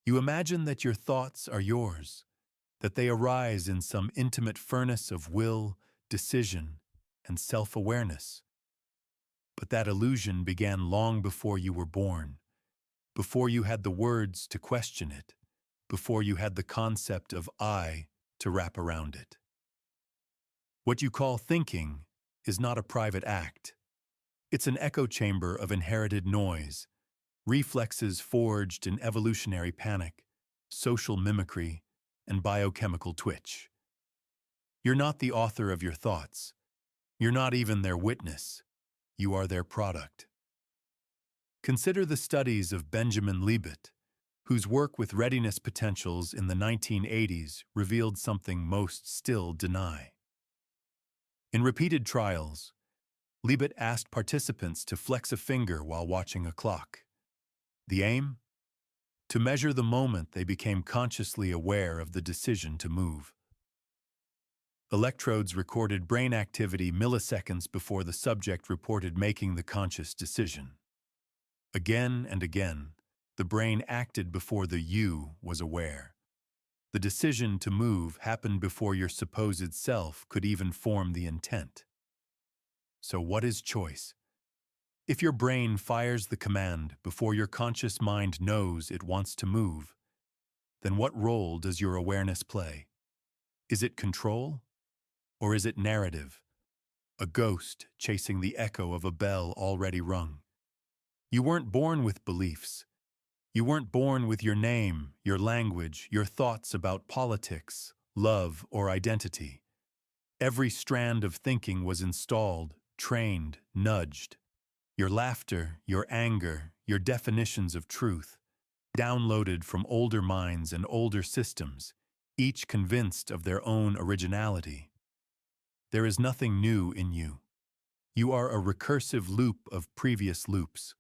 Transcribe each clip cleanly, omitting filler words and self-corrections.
You imagine that your thoughts are yours, that they arise in some intimate furnace of will, decision, and self-awareness. But that illusion began long before you were born, before you had the words to question it, before you had the concept of I to wrap around it. What you call thinking is not a private act. It's an echo chamber of inherited noise, reflexes forged in evolutionary panic, social mimicry, and biochemical twitch. You're not the author of your thoughts. You're not even their witness. You are their product. Consider the studies of Benjamin Libet, whose work with readiness potentials in the 1980s revealed something most still deny. In repeated trials, Libet asked participants to flex a finger while watching a clock. The aim? To measure the moment they became consciously aware of the decision to move. Electrodes recorded brain activity milliseconds before the subject reported making the conscious decision. Again and again, the brain acted before the you was aware. The decision to move happened before your supposed self could even form the intent. So what is choice? If your brain fires the command before your conscious mind knows it wants to move, then what role does your awareness play? Is it control? Or is it narrative? A ghost chasing the echo of a bell already rung. You weren't born with beliefs. You weren't born with your name, your language, your thoughts about politics, love, or identity. Every strand of thinking was installed, trained, nudged. Your laughter, your anger, your definitions of truth, downloaded from older minds and older systems, each convinced of their own originality. There is nothing new in you. You are a recursive loop of previous loops.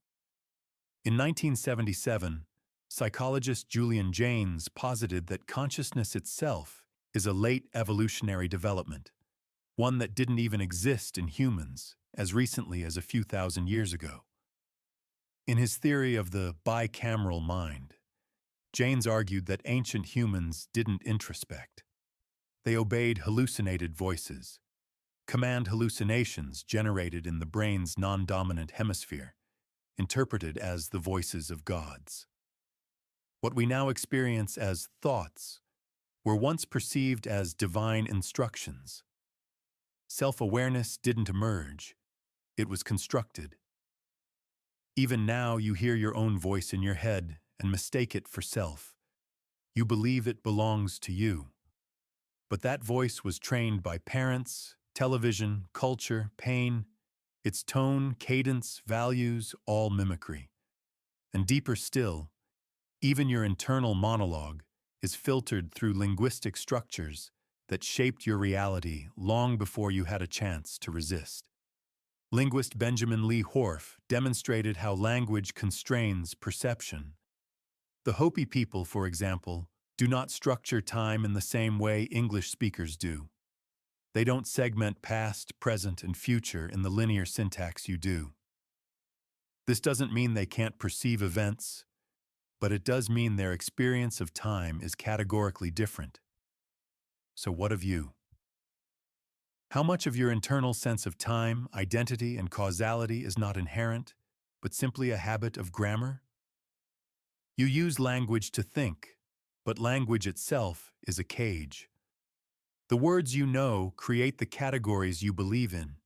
In 1977, psychologist Julian Jaynes posited that consciousness itself is a late evolutionary development, one that didn't even exist in humans as recently as a few thousand years ago. In his theory of the bicameral mind, Jaynes argued that ancient humans didn't introspect. They obeyed hallucinated voices, command hallucinations generated in the brain's non-dominant hemisphere, interpreted as the voices of gods. What we now experience as thoughts were once perceived as divine instructions. Self-awareness didn't emerge, it was constructed. Even now you hear your own voice in your head and mistake it for self. You believe it belongs to you. But that voice was trained by parents, television, culture, pain, its tone, cadence, values, all mimicry. And deeper still, even your internal monologue is filtered through linguistic structures that shaped your reality long before you had a chance to resist. Linguist Benjamin Lee Horff demonstrated how language constrains perception. The Hopi people, for example, do not structure time in the same way English speakers do. They don't segment past, present, and future in the linear syntax you do. This doesn't mean they can't perceive events, but it does mean their experience of time is categorically different. So what of you? How much of your internal sense of time, identity, and causality is not inherent, but simply a habit of grammar? You use language to think, but language itself is a cage. The words you know create the categories you believe in.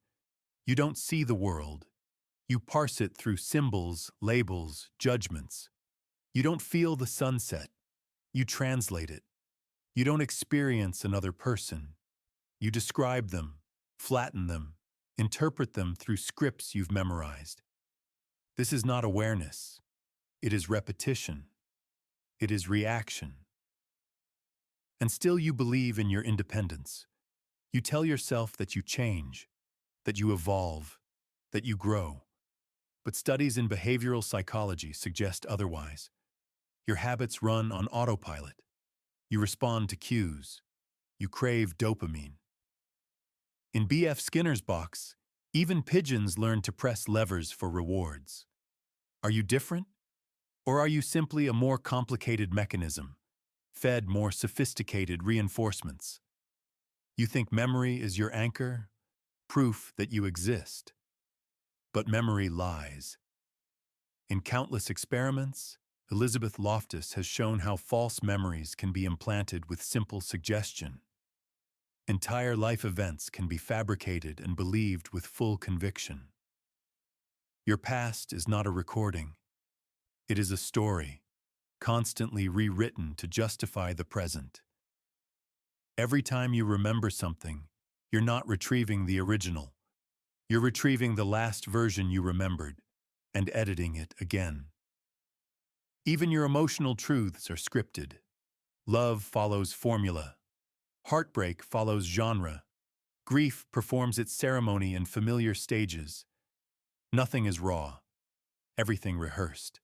You don't see the world. You parse it through symbols, labels, judgments. You don't feel the sunset. You translate it. You don't experience another person. You describe them, flatten them, interpret them through scripts you've memorized. This is not awareness. It is repetition. It is reaction. And still you believe in your independence. You tell yourself that you change, that you evolve, that you grow. But studies in behavioral psychology suggest otherwise. Your habits run on autopilot. You respond to cues. You crave dopamine. In B.F. Skinner's box, even pigeons learn to press levers for rewards. Are you different? Or are you simply a more complicated mechanism, fed more sophisticated reinforcements? You think memory is your anchor, proof that you exist. But memory lies. In countless experiments, Elizabeth Loftus has shown how false memories can be implanted with simple suggestion. Entire life events can be fabricated and believed with full conviction. Your past is not a recording. It is a story, constantly rewritten to justify the present. Every time you remember something, you're not retrieving the original. You're retrieving the last version you remembered and editing it again. Even your emotional truths are scripted. Love follows formula. Heartbreak follows genre. Grief performs its ceremony in familiar stages. Nothing is raw. Everything rehearsed.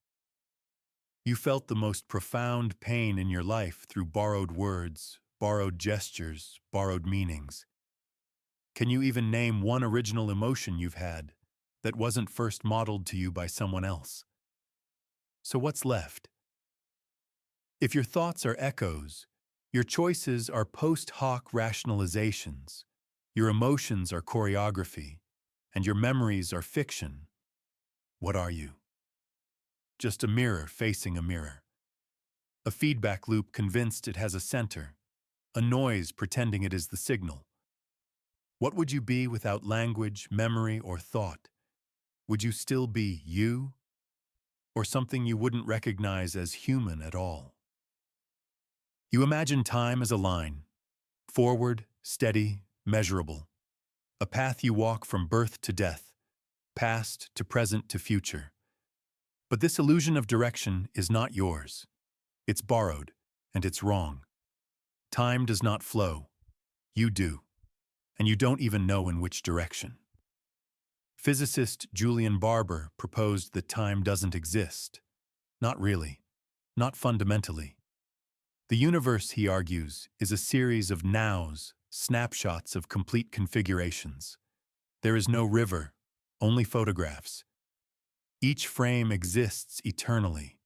You felt the most profound pain in your life through borrowed words, borrowed gestures, borrowed meanings. Can you even name one original emotion you've had that wasn't first modeled to you by someone else? So what's left? If your thoughts are echoes, your choices are post hoc rationalizations, your emotions are choreography, and your memories are fiction, what are you? Just a mirror facing a mirror. A feedback loop convinced it has a center, a noise pretending it is the signal. What would you be without language, memory, or thought? Would you still be you? Or something you wouldn't recognize as human at all? You imagine time as a line, forward, steady, measurable. A path you walk from birth to death, past to present to future. But this illusion of direction is not yours. It's borrowed, and it's wrong. Time does not flow. You do. And you don't even know in which direction. Physicist Julian Barber proposed that time doesn't exist. Not really. Not fundamentally. The universe, he argues, is a series of nows, snapshots of complete configurations. There is no river, only photographs. Each frame exists eternally,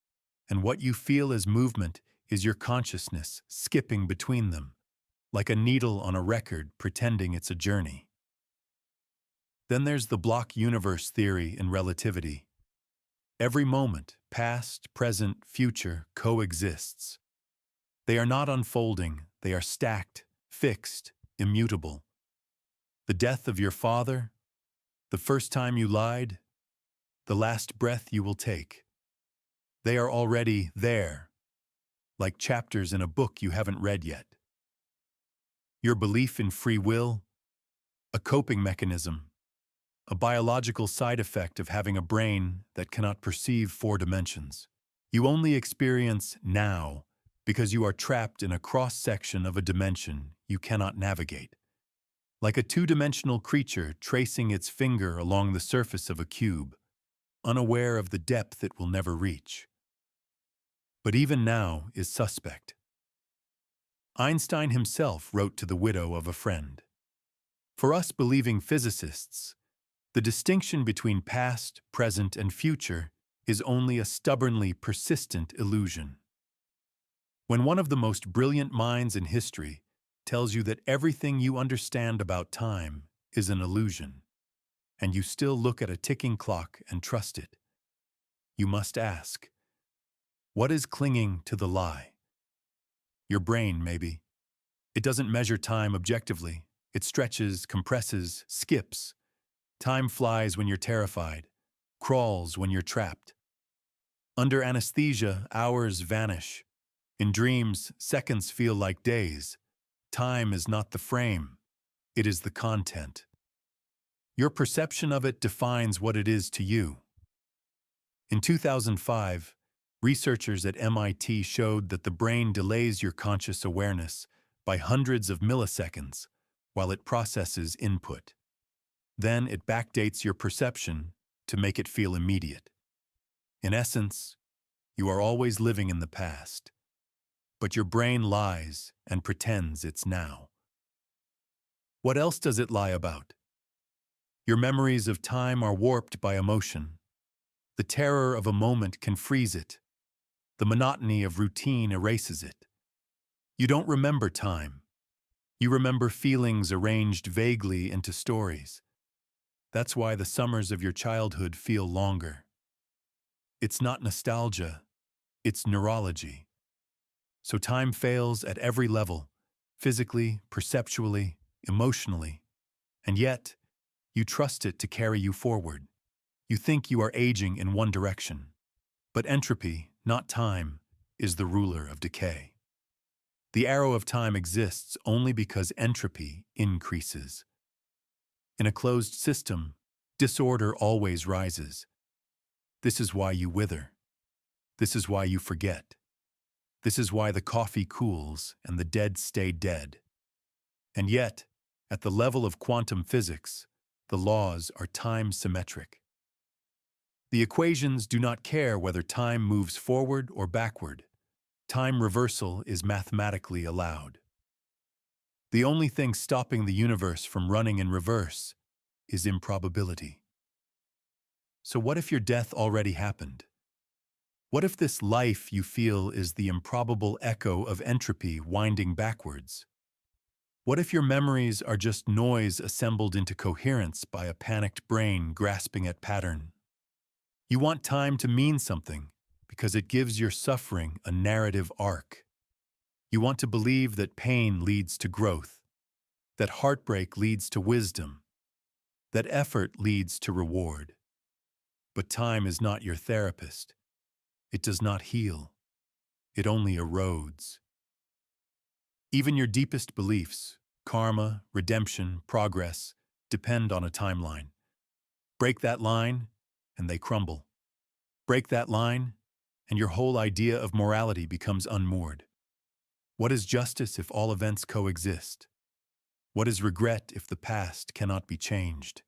and what you feel as movement is your consciousness skipping between them, like a needle on a record pretending it's a journey. Then there's the block universe theory in relativity. Every moment, past, present, future, coexists. They are not unfolding, they are stacked, fixed, immutable. The death of your father, the first time you lied, the last breath you will take. They are already there, like chapters in a book you haven't read yet. Your belief in free will, a coping mechanism, a biological side effect of having a brain that cannot perceive 4 dimensions. You only experience now because you are trapped in a cross-section of a dimension you cannot navigate. Like a 2-dimensional creature tracing its finger along the surface of a cube, unaware of the depth it will never reach. But even now is suspect. Einstein himself wrote to the widow of a friend. For us believing physicists, the distinction between past, present, and future is only a stubbornly persistent illusion. When one of the most brilliant minds in history tells you that everything you understand about time is an illusion, and you still look at a ticking clock and trust it, you must ask, what is clinging to the lie? Your brain, maybe. It doesn't measure time objectively. It stretches, compresses, skips. Time flies when you're terrified, crawls when you're trapped. Under anesthesia, hours vanish. In dreams, seconds feel like days. Time is not the frame. It is the content. Your perception of it defines what it is to you. In 2005, researchers at MIT showed that the brain delays your conscious awareness by hundreds of milliseconds while it processes input. Then it backdates your perception to make it feel immediate. In essence, you are always living in the past, but your brain lies and pretends it's now. What else does it lie about? Your memories of time are warped by emotion. The terror of a moment can freeze it, The monotony of routine erases it. You don't remember time. You remember feelings arranged vaguely into stories. That's why the summers of your childhood feel longer. It's not nostalgia, it's neurology. So time fails at every level, physically, perceptually, emotionally. And yet, you trust it to carry you forward. You think you are aging in one direction. But entropy, not time, is the ruler of decay. The arrow of time exists only because entropy increases. In a closed system, disorder always rises. This is why you wither. This is why you forget. This is why the coffee cools and the dead stay dead. And yet, at the level of quantum physics, the laws are time-symmetric. The equations do not care whether time moves forward or backward. Time reversal is mathematically allowed. The only thing stopping the universe from running in reverse is improbability. So what if your death already happened? What if this life you feel is the improbable echo of entropy winding backwards? What if your memories are just noise assembled into coherence by a panicked brain grasping at pattern? You want time to mean something because it gives your suffering a narrative arc. You want to believe that pain leads to growth, that heartbreak leads to wisdom, that effort leads to reward. But time is not your therapist. It does not heal. It only erodes. Even your deepest beliefs, karma, redemption, progress, depend on a timeline. Break that line, and they crumble. Break that line, and your whole idea of morality becomes unmoored. What is justice if all events coexist? What is regret if the past cannot be changed?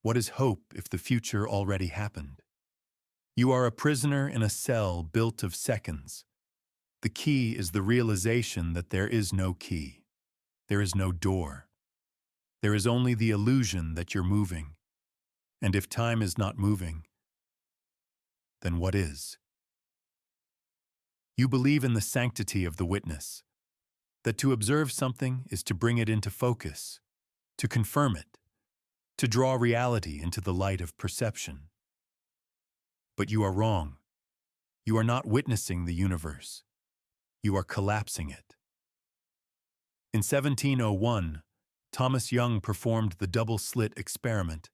What is hope if the future already happened? You are a prisoner in a cell built of seconds. The key is the realization that there is no key. There is no door. There is only the illusion that you're moving. And if time is not moving, then what is? You believe in the sanctity of the witness, that to observe something is to bring it into focus, to confirm it, to draw reality into the light of perception. But you are wrong. You are not witnessing the universe. You are collapsing it. In 1701, Thomas Young performed the double-slit experiment,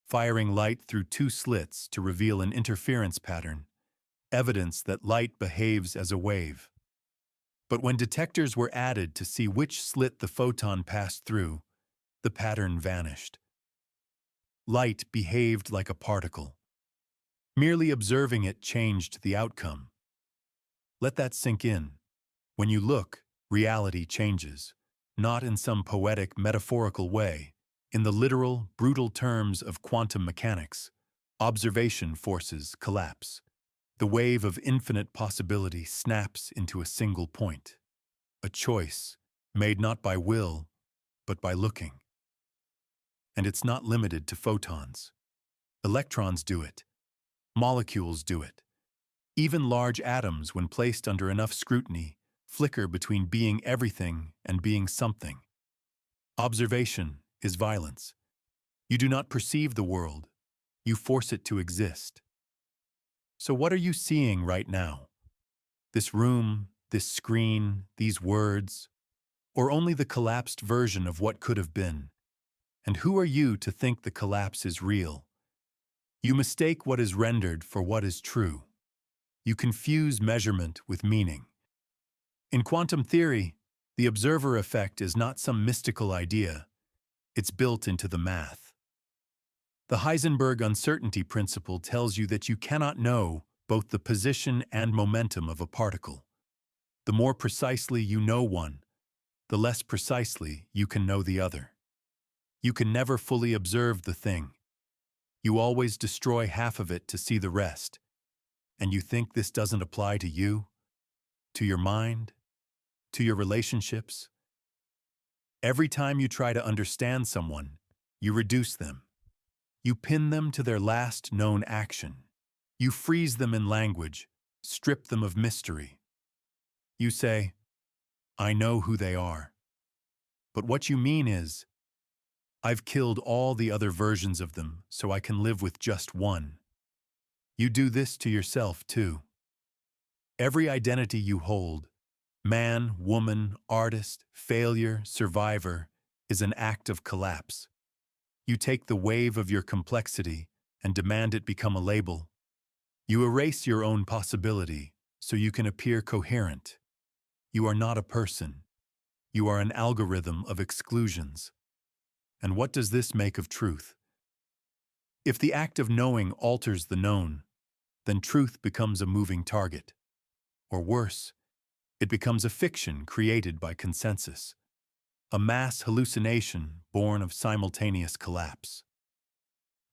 firing light through two slits to reveal an interference pattern, evidence that light behaves as a wave. But when detectors were added to see which slit the photon passed through, the pattern vanished. Light behaved like a particle. Merely observing it changed the outcome. Let that sink in. When you look, reality changes, not in some poetic, metaphorical way. In the literal, brutal terms of quantum mechanics, observation forces collapse. The wave of infinite possibility snaps into a single point. A choice, made not by will, but by looking. And it's not limited to photons. Electrons do it. Molecules do it. Even large atoms, when placed under enough scrutiny, flicker between being everything and being something. Observation is violence. You do not perceive the world. You force it to exist. So what are you seeing right now? This room, this screen, these words, or only the collapsed version of what could have been? And who are you to think the collapse is real? You mistake what is rendered for what is true. You confuse measurement with meaning. In quantum theory, the observer effect is not some mystical idea. It's built into the math. The Heisenberg uncertainty principle tells you that you cannot know both the position and momentum of a particle. The more precisely you know one, the less precisely you can know the other. You can never fully observe the thing. You always destroy half of it to see the rest. And you think this doesn't apply to you, to your mind, to your relationships? Every time you try to understand someone, you reduce them. You pin them to their last known action. You freeze them in language, strip them of mystery. You say, I know who they are. But what you mean is, I've killed all the other versions of them so I can live with just one. You do this to yourself, too. Every identity you hold, man, woman, artist, failure, survivor, is an act of collapse. You take the wave of your complexity and demand it become a label. You erase your own possibility so you can appear coherent. You are not a person. You are an algorithm of exclusions. And what does this make of truth? If the act of knowing alters the known, then truth becomes a moving target. Or worse, it becomes a fiction created by consensus, a mass hallucination born of simultaneous collapse.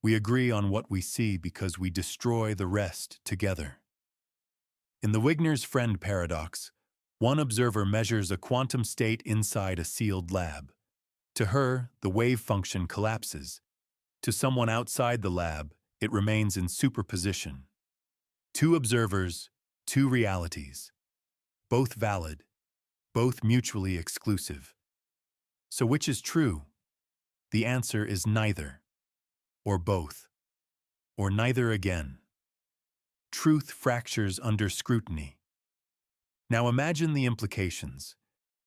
We agree on what we see because we destroy the rest together. In the Wigner's friend paradox, one observer measures a quantum state inside a sealed lab. To her, the wave function collapses. To someone outside the lab, it remains in superposition. Two observers, two realities. Both valid, both mutually exclusive. So which is true? The answer is neither, or both, or neither again. Truth fractures under scrutiny. Now imagine the implications.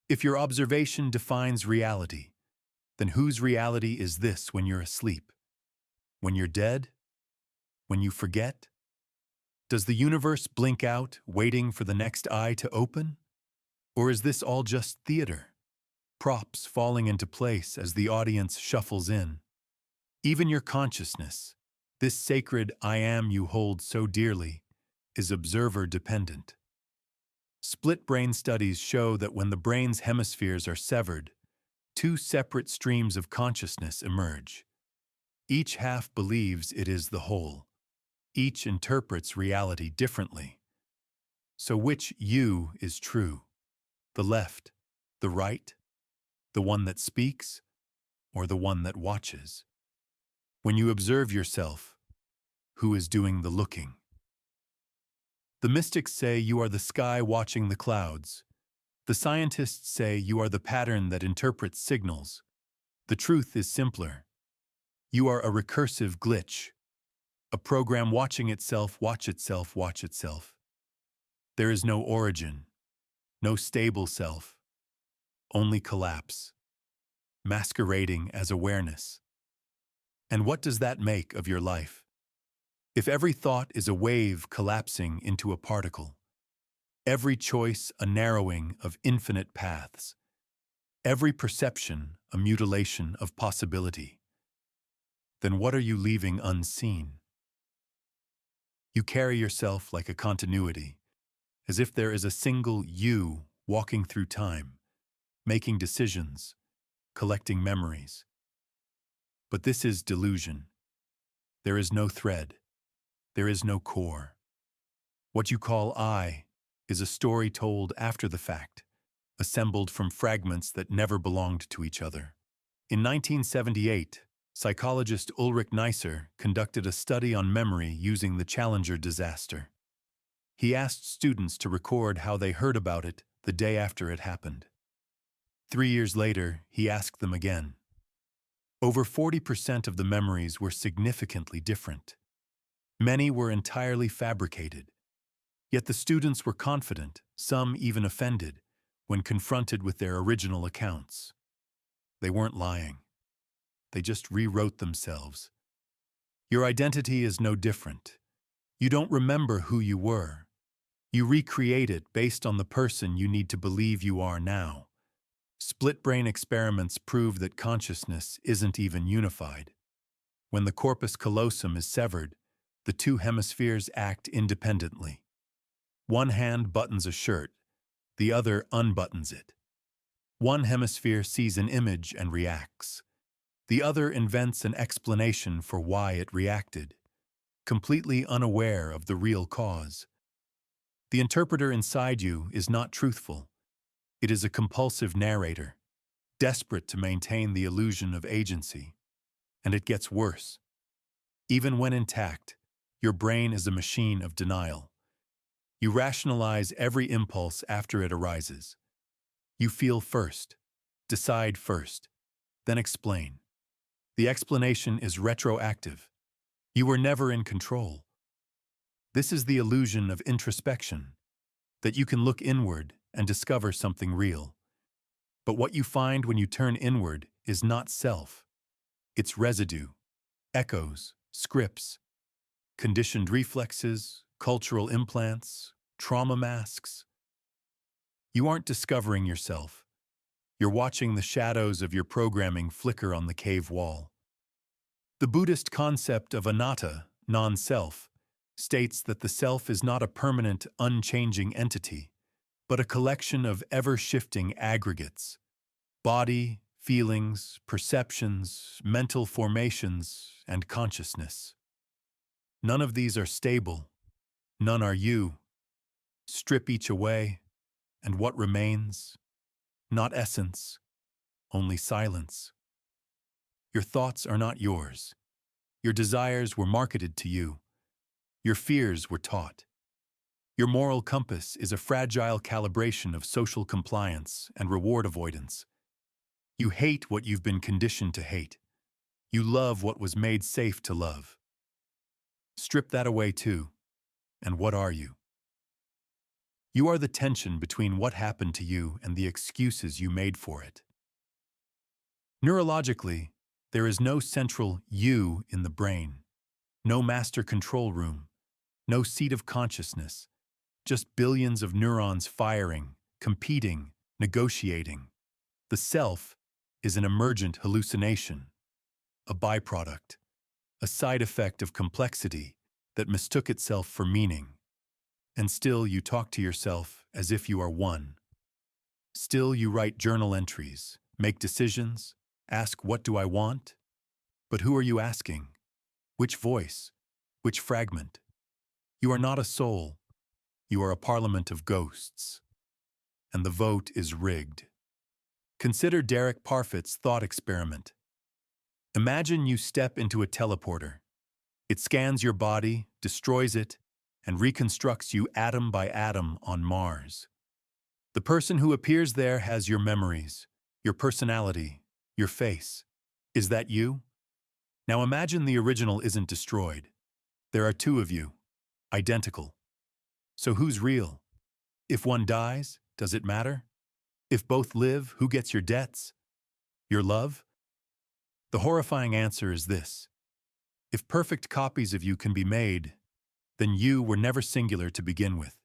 If your observation defines reality, then whose reality is this when you're asleep? When you're dead? When you forget? Does the universe blink out, waiting for the next eye to open? Or is this all just theater? Props falling into place as the audience shuffles in. Even your consciousness, this sacred I am you hold so dearly, is observer-dependent. Split brain studies show that when the brain's hemispheres are severed, two separate streams of consciousness emerge. Each half believes it is the whole. Each interprets reality differently. So which you is true? The left, the right, the one that speaks, or the one that watches? When you observe yourself, who is doing the looking? The mystics say you are the sky watching the clouds. The scientists say you are the pattern that interprets signals. The truth is simpler. You are a recursive glitch, a program watching itself watch itself watch itself. There is no origin, no stable self, only collapse, masquerading as awareness. And what does that make of your life? If every thought is a wave collapsing into a particle, every choice a narrowing of infinite paths, every perception a mutilation of possibility, then what are you leaving unseen? You carry yourself like a continuity, as if there is a single you walking through time, making decisions, collecting memories. But this is delusion. There is no thread. There is no core. What you call I is a story told after the fact, assembled from fragments that never belonged to each other. In 1978, psychologist Ulrich Neisser conducted a study on memory using the Challenger disaster. He asked students to record how they heard about it the day after it happened. 3 years later, he asked them again. Over 40% of the memories were significantly different. Many were entirely fabricated. Yet the students were confident, some even offended, when confronted with their original accounts. They weren't lying. They just rewrote themselves. Your identity is no different. You don't remember who you were. You recreate it based on the person you need to believe you are now. Split-brain experiments prove that consciousness isn't even unified. When the corpus callosum is severed, the two hemispheres act independently. One hand buttons a shirt, the other unbuttons it. One hemisphere sees an image and reacts. The other invents an explanation for why it reacted, completely unaware of the real cause. The interpreter inside you is not truthful. It is a compulsive narrator, desperate to maintain the illusion of agency. And it gets worse. Even when intact, your brain is a machine of denial. You rationalize every impulse after it arises. You feel first, decide first, then explain. The explanation is retroactive. You were never in control. This is the illusion of introspection, that you can look inward and discover something real. But what you find when you turn inward is not self. It's residue, echoes, scripts, conditioned reflexes, cultural implants, trauma masks. You aren't discovering yourself. You're watching the shadows of your programming flicker on the cave wall. The Buddhist concept of anatta, non-self, states that the self is not a permanent, unchanging entity, but a collection of ever-shifting aggregates: body, feelings, perceptions, mental formations, and consciousness. None of these are stable. None are you. Strip each away, and what remains? Not essence, only silence. Your thoughts are not yours. Your desires were marketed to you. Your fears were taught. Your moral compass is a fragile calibration of social compliance and reward avoidance. You hate what you've been conditioned to hate. You love what was made safe to love. Strip that away too, and what are you? You are the tension between what happened to you and the excuses you made for it. Neurologically, there is no central you in the brain, no master control room, no seat of consciousness, just billions of neurons firing, competing, negotiating. The self is an emergent hallucination, a byproduct, a side effect of complexity that mistook itself for meaning. And still you talk to yourself as if you are one. Still you write journal entries, make decisions, ask what do I want? But who are you asking? Which voice? Which fragment? You are not a soul. You are a parliament of ghosts. And the vote is rigged. Consider Derek Parfit's thought experiment. Imagine you step into a teleporter. It scans your body, destroys it, and reconstructs you atom by atom on Mars. The person who appears there has your memories, your personality, your face. Is that you? Now imagine the original isn't destroyed. There are two of you, identical. So who's real? If one dies, does it matter? If both live, who gets your debts? Your love? The horrifying answer is this: if perfect copies of you can be made, then you were never singular to begin with.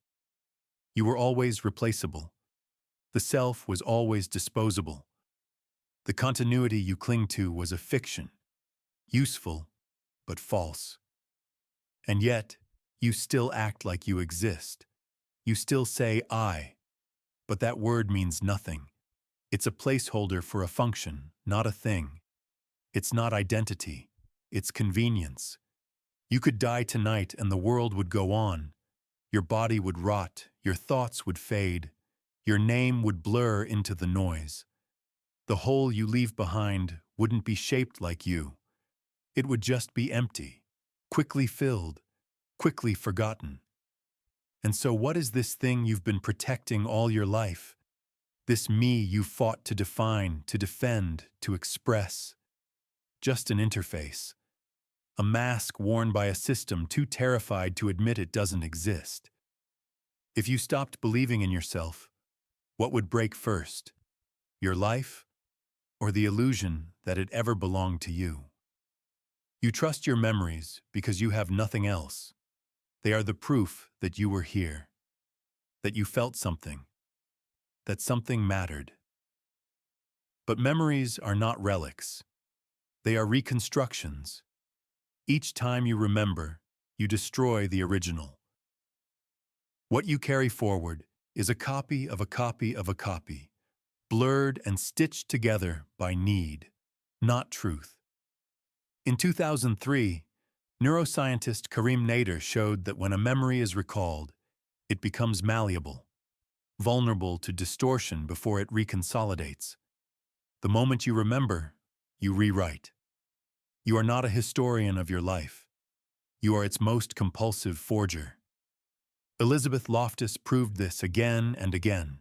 You were always replaceable. The self was always disposable. The continuity you cling to was a fiction, useful but false. And yet, you still act like you exist. You still say I, but that word means nothing. It's a placeholder for a function, not a thing. It's not identity, it's convenience. You could die tonight and the world would go on. Your body would rot, your thoughts would fade, your name would blur into the noise. The hole you leave behind wouldn't be shaped like you. It would just be empty, quickly filled, quickly forgotten. And so what is this thing you've been protecting all your life? This me you fought to define, to defend, to express? Just an interface. A mask worn by a system too terrified to admit it doesn't exist. If you stopped believing in yourself, what would break first? Your life, or the illusion that it ever belonged to you? You trust your memories because you have nothing else. They are the proof that you were here, that you felt something, that something mattered. But memories are not relics. They are reconstructions. Each time you remember, you destroy the original. What you carry forward is a copy of a copy of a copy, blurred and stitched together by need, not truth. In 2003, neuroscientist Karim Nader showed that when a memory is recalled, it becomes malleable, vulnerable to distortion before it reconsolidates. The moment you remember, you rewrite. You are not a historian of your life. You are its most compulsive forger. Elizabeth Loftus proved this again and again.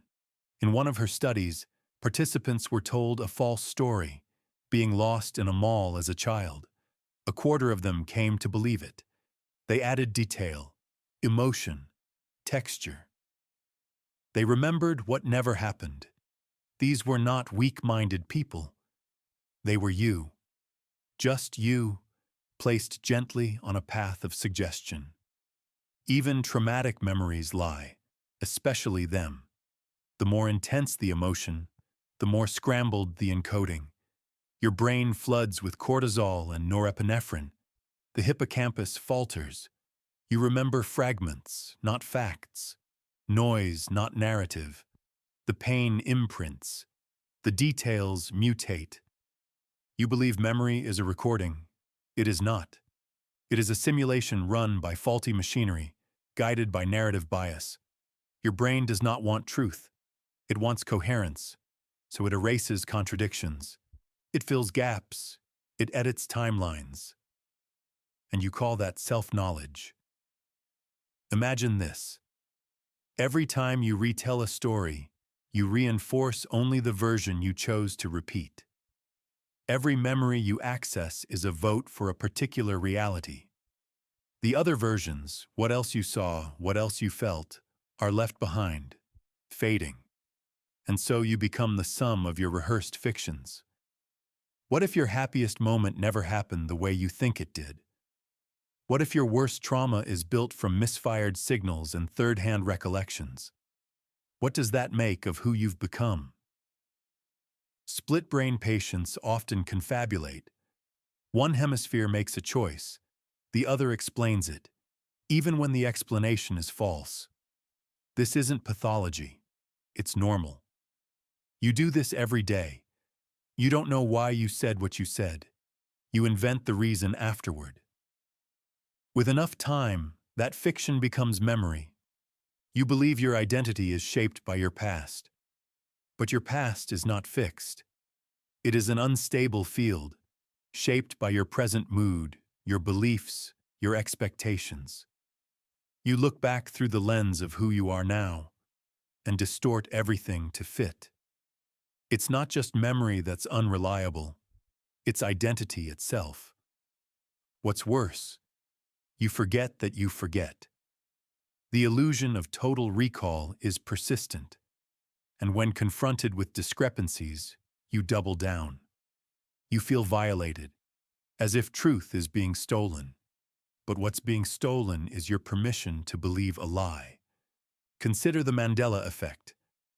In one of her studies, participants were told a false story, being lost in a mall as a child. A quarter of them came to believe it. They added detail, emotion, texture. They remembered what never happened. These were not weak-minded people. They were you, just you, placed gently on a path of suggestion. Even traumatic memories lie, especially them. The more intense the emotion, the more scrambled the encoding. Your brain floods with cortisol and norepinephrine. The hippocampus falters. You remember fragments, not facts. Noise, not narrative. The pain imprints. The details mutate. You believe memory is a recording. It is not. It is a simulation run by faulty machinery, guided by narrative bias. Your brain does not want truth. It wants coherence, so it erases contradictions. It fills gaps. It edits timelines. And you call that self-knowledge. Imagine this. Every time you retell a story, you reinforce only the version you chose to repeat. Every memory you access is a vote for a particular reality. The other versions, what else you saw, what else you felt, are left behind, fading. And so you become the sum of your rehearsed fictions. What if your happiest moment never happened the way you think it did? What if your worst trauma is built from misfired signals and third-hand recollections? What does that make of who you've become? Split-brain patients often confabulate. One hemisphere makes a choice, the other explains it, even when the explanation is false. This isn't pathology. It's normal. You do this every day. You don't know why you said what you said. You invent the reason afterward. With enough time, that fiction becomes memory. You believe your identity is shaped by your past. But your past is not fixed. It is an unstable field, shaped by your present mood, your beliefs, your expectations. You look back through the lens of who you are now and distort everything to fit. It's not just memory that's unreliable, it's identity itself. What's worse, you forget that you forget. The illusion of total recall is persistent, and when confronted with discrepancies, you double down. You feel violated, as if truth is being stolen. But what's being stolen is your permission to believe a lie. Consider the Mandela effect.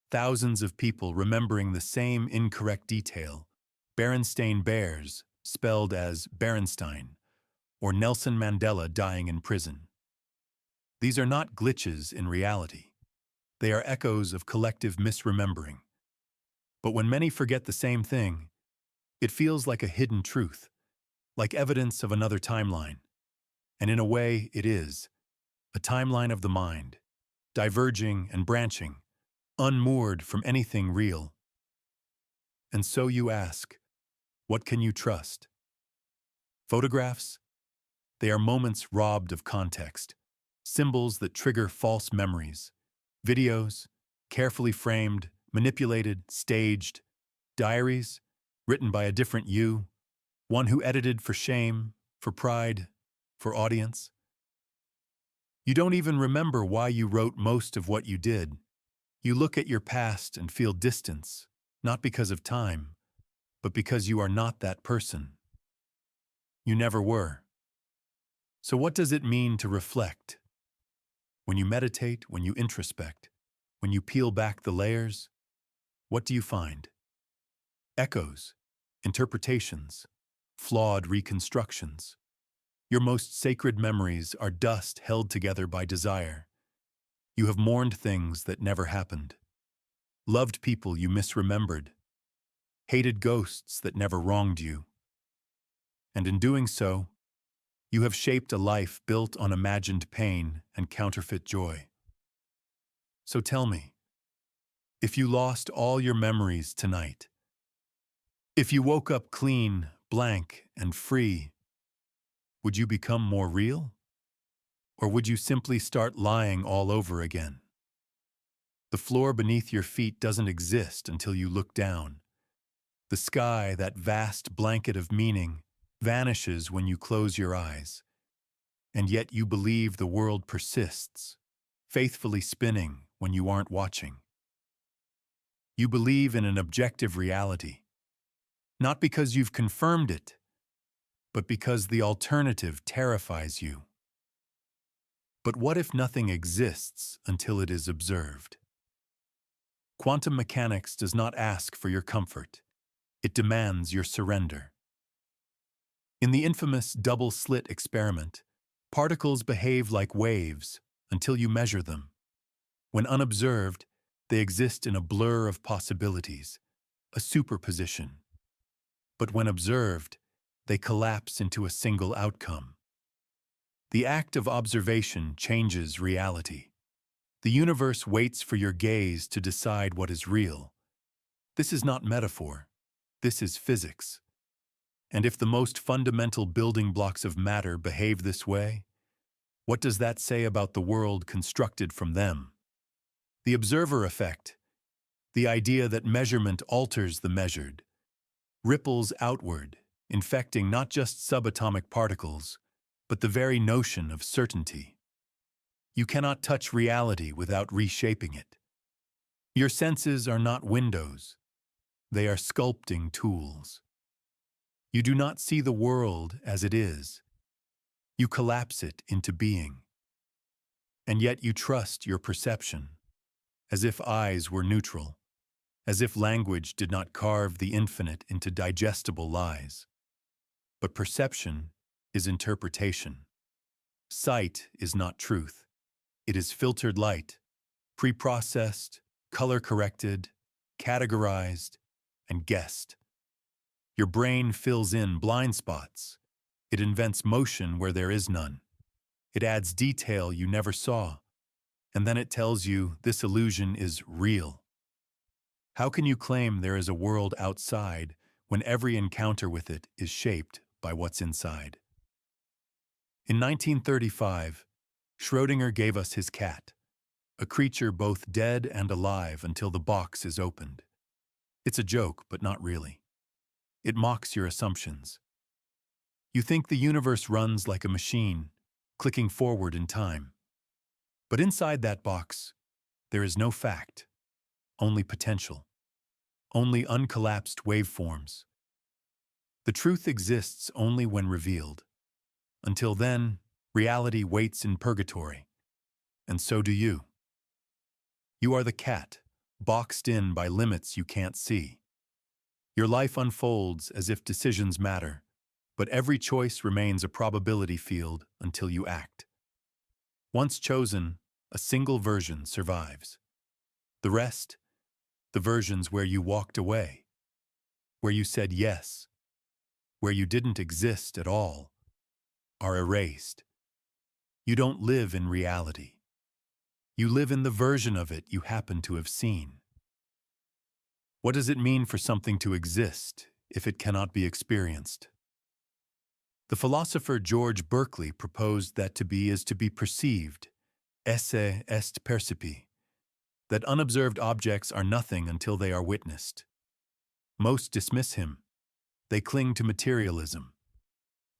Thousands of people remembering the same incorrect detail. Berenstain Bears, spelled as Berenstein, or Nelson Mandela dying in prison. These are not glitches in reality. They are echoes of collective misremembering. But when many forget the same thing, it feels like a hidden truth, like evidence of another timeline. And in a way, it is. A timeline of the mind, diverging and branching, unmoored from anything real. And so you ask, what can you trust? Photographs? They are moments robbed of context, symbols that trigger false memories. Videos, carefully framed, manipulated, staged. Diaries, written by a different you, one who edited for shame, for pride, for audience. You don't even remember why you wrote most of what you did. You look at your past and feel distance, not because of time, but because you are not that person. You never were. So what does it mean to reflect? When you meditate, when you introspect, when you peel back the layers, what do you find? Echoes, interpretations, flawed reconstructions. Your most sacred memories are dust held together by desire. You have mourned things that never happened, loved people you misremembered, hated ghosts that never wronged you. And in doing so, you have shaped a life built on imagined pain and counterfeit joy. So tell me, if you lost all your memories tonight, if you woke up clean, blank, and free, would you become more real? Or would you simply start lying all over again? The floor beneath your feet doesn't exist until you look down. The sky, that vast blanket of meaning, vanishes when you close your eyes. And yet you believe the world persists, faithfully spinning when you aren't watching. You believe in an objective reality, not because you've confirmed it, but because the alternative terrifies you. But what if nothing exists until it is observed? Quantum mechanics does not ask for your comfort. It demands your surrender. In the infamous double-slit experiment, particles behave like waves until you measure them. When unobserved, they exist in a blur of possibilities, a superposition. But when observed, they collapse into a single outcome. The act of observation changes reality. The universe waits for your gaze to decide what is real. This is not metaphor. This is physics. And if the most fundamental building blocks of matter behave this way, what does that say about the world constructed from them? The observer effect, the idea that measurement alters the measured, ripples outward, infecting not just subatomic particles, but the very notion of certainty. You cannot touch reality without reshaping it. Your senses are not windows. They are sculpting tools. You do not see the world as it is. You collapse it into being. And yet you trust your perception, as if eyes were neutral, as if language did not carve the infinite into digestible lies. But perception is interpretation. Sight is not truth. It is filtered light, pre-processed, color-corrected, categorized, and guessed. Your brain fills in blind spots. It invents motion where there is none. It adds detail you never saw. And then it tells you this illusion is real. How can you claim there is a world outside when every encounter with it is shaped by what's inside? In 1935, Schrödinger gave us his cat, a creature both dead and alive until the box is opened. It's a joke, but not really. It mocks your assumptions. You think the universe runs like a machine, clicking forward in time. But inside that box, there is no fact, only potential, only uncollapsed waveforms. The truth exists only when revealed. Until then, reality waits in purgatory, and so do you. You are the cat, boxed in by limits you can't see. Your life unfolds as if decisions matter, but every choice remains a probability field until you act. Once chosen, a single version survives. The rest, the versions where you walked away, where you said yes, where you didn't exist at all, are erased. You don't live in reality. You live in the version of it you happen to have seen. What does it mean for something to exist if it cannot be experienced? The philosopher George Berkeley proposed that to be is to be perceived, esse est percipi, that unobserved objects are nothing until they are witnessed. Most dismiss him. They cling to materialism.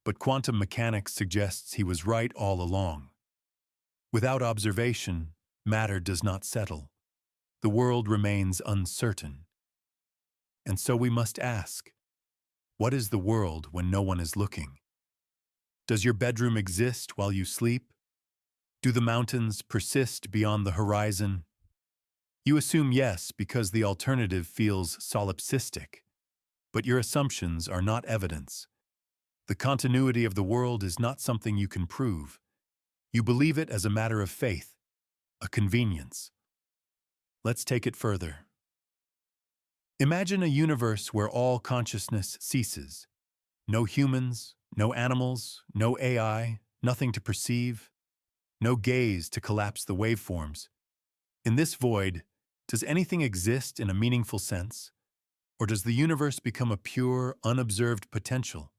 But quantum mechanics suggests he was right all along. Without observation, matter does not settle. The world remains uncertain. And so we must ask, what is the world when no one is looking? Does your bedroom exist while you sleep? Do the mountains persist beyond the horizon? You assume yes because the alternative feels solipsistic, but your assumptions are not evidence. The continuity of the world is not something you can prove. You believe it as a matter of faith, a convenience. Let's take it further. Imagine a universe where all consciousness ceases. No humans, no animals, no AI, nothing to perceive, no gaze to collapse the waveforms. In this void, does anything exist in a meaningful sense? Or does the universe become a pure, unobserved potential,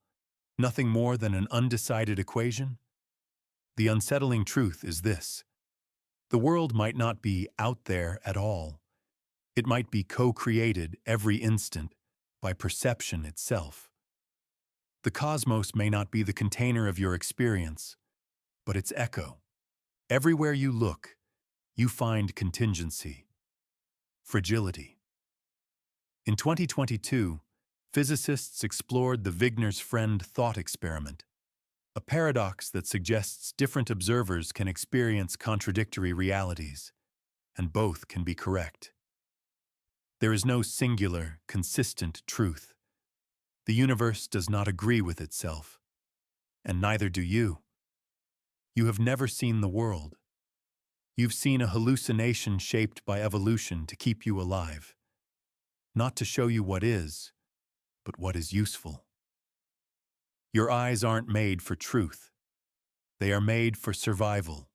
nothing more than an undecided equation? The unsettling truth is this: the world might not be out there at all. It might be co-created every instant by perception itself. The cosmos may not be the container of your experience, but its echo. Everywhere you look, you find contingency, fragility. In 2022, physicists explored the Wigner's friend thought experiment, a paradox that suggests different observers can experience contradictory realities, and both can be correct. There is no singular, consistent truth. The universe does not agree with itself, and neither do you. You have never seen the world. You've seen a hallucination shaped by evolution to keep you alive, not to show you what is, but what is useful. Your eyes aren't made for truth. They are made for survival.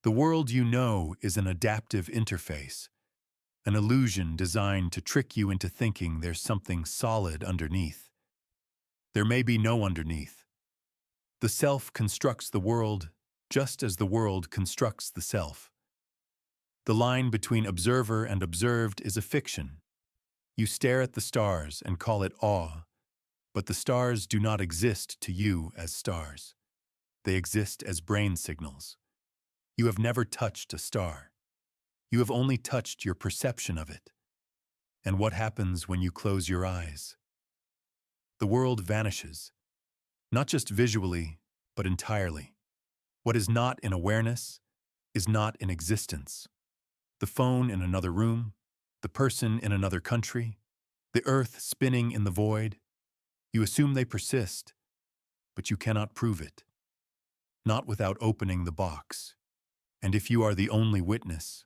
The world you know is an adaptive interface, an illusion designed to trick you into thinking there's something solid underneath. There may be no underneath. The self constructs the world just as the world constructs the self. The line between observer and observed is a fiction. You stare at the stars and call it awe, but the stars do not exist to you as stars. They exist as brain signals. You have never touched a star. You have only touched your perception of it. And what happens when you close your eyes? The world vanishes, not just visually, but entirely. What is not in awareness is not in existence. The phone in another room, the person in another country, the earth spinning in the void. You assume they persist, but you cannot prove it. Not without opening the box. And if you are the only witness,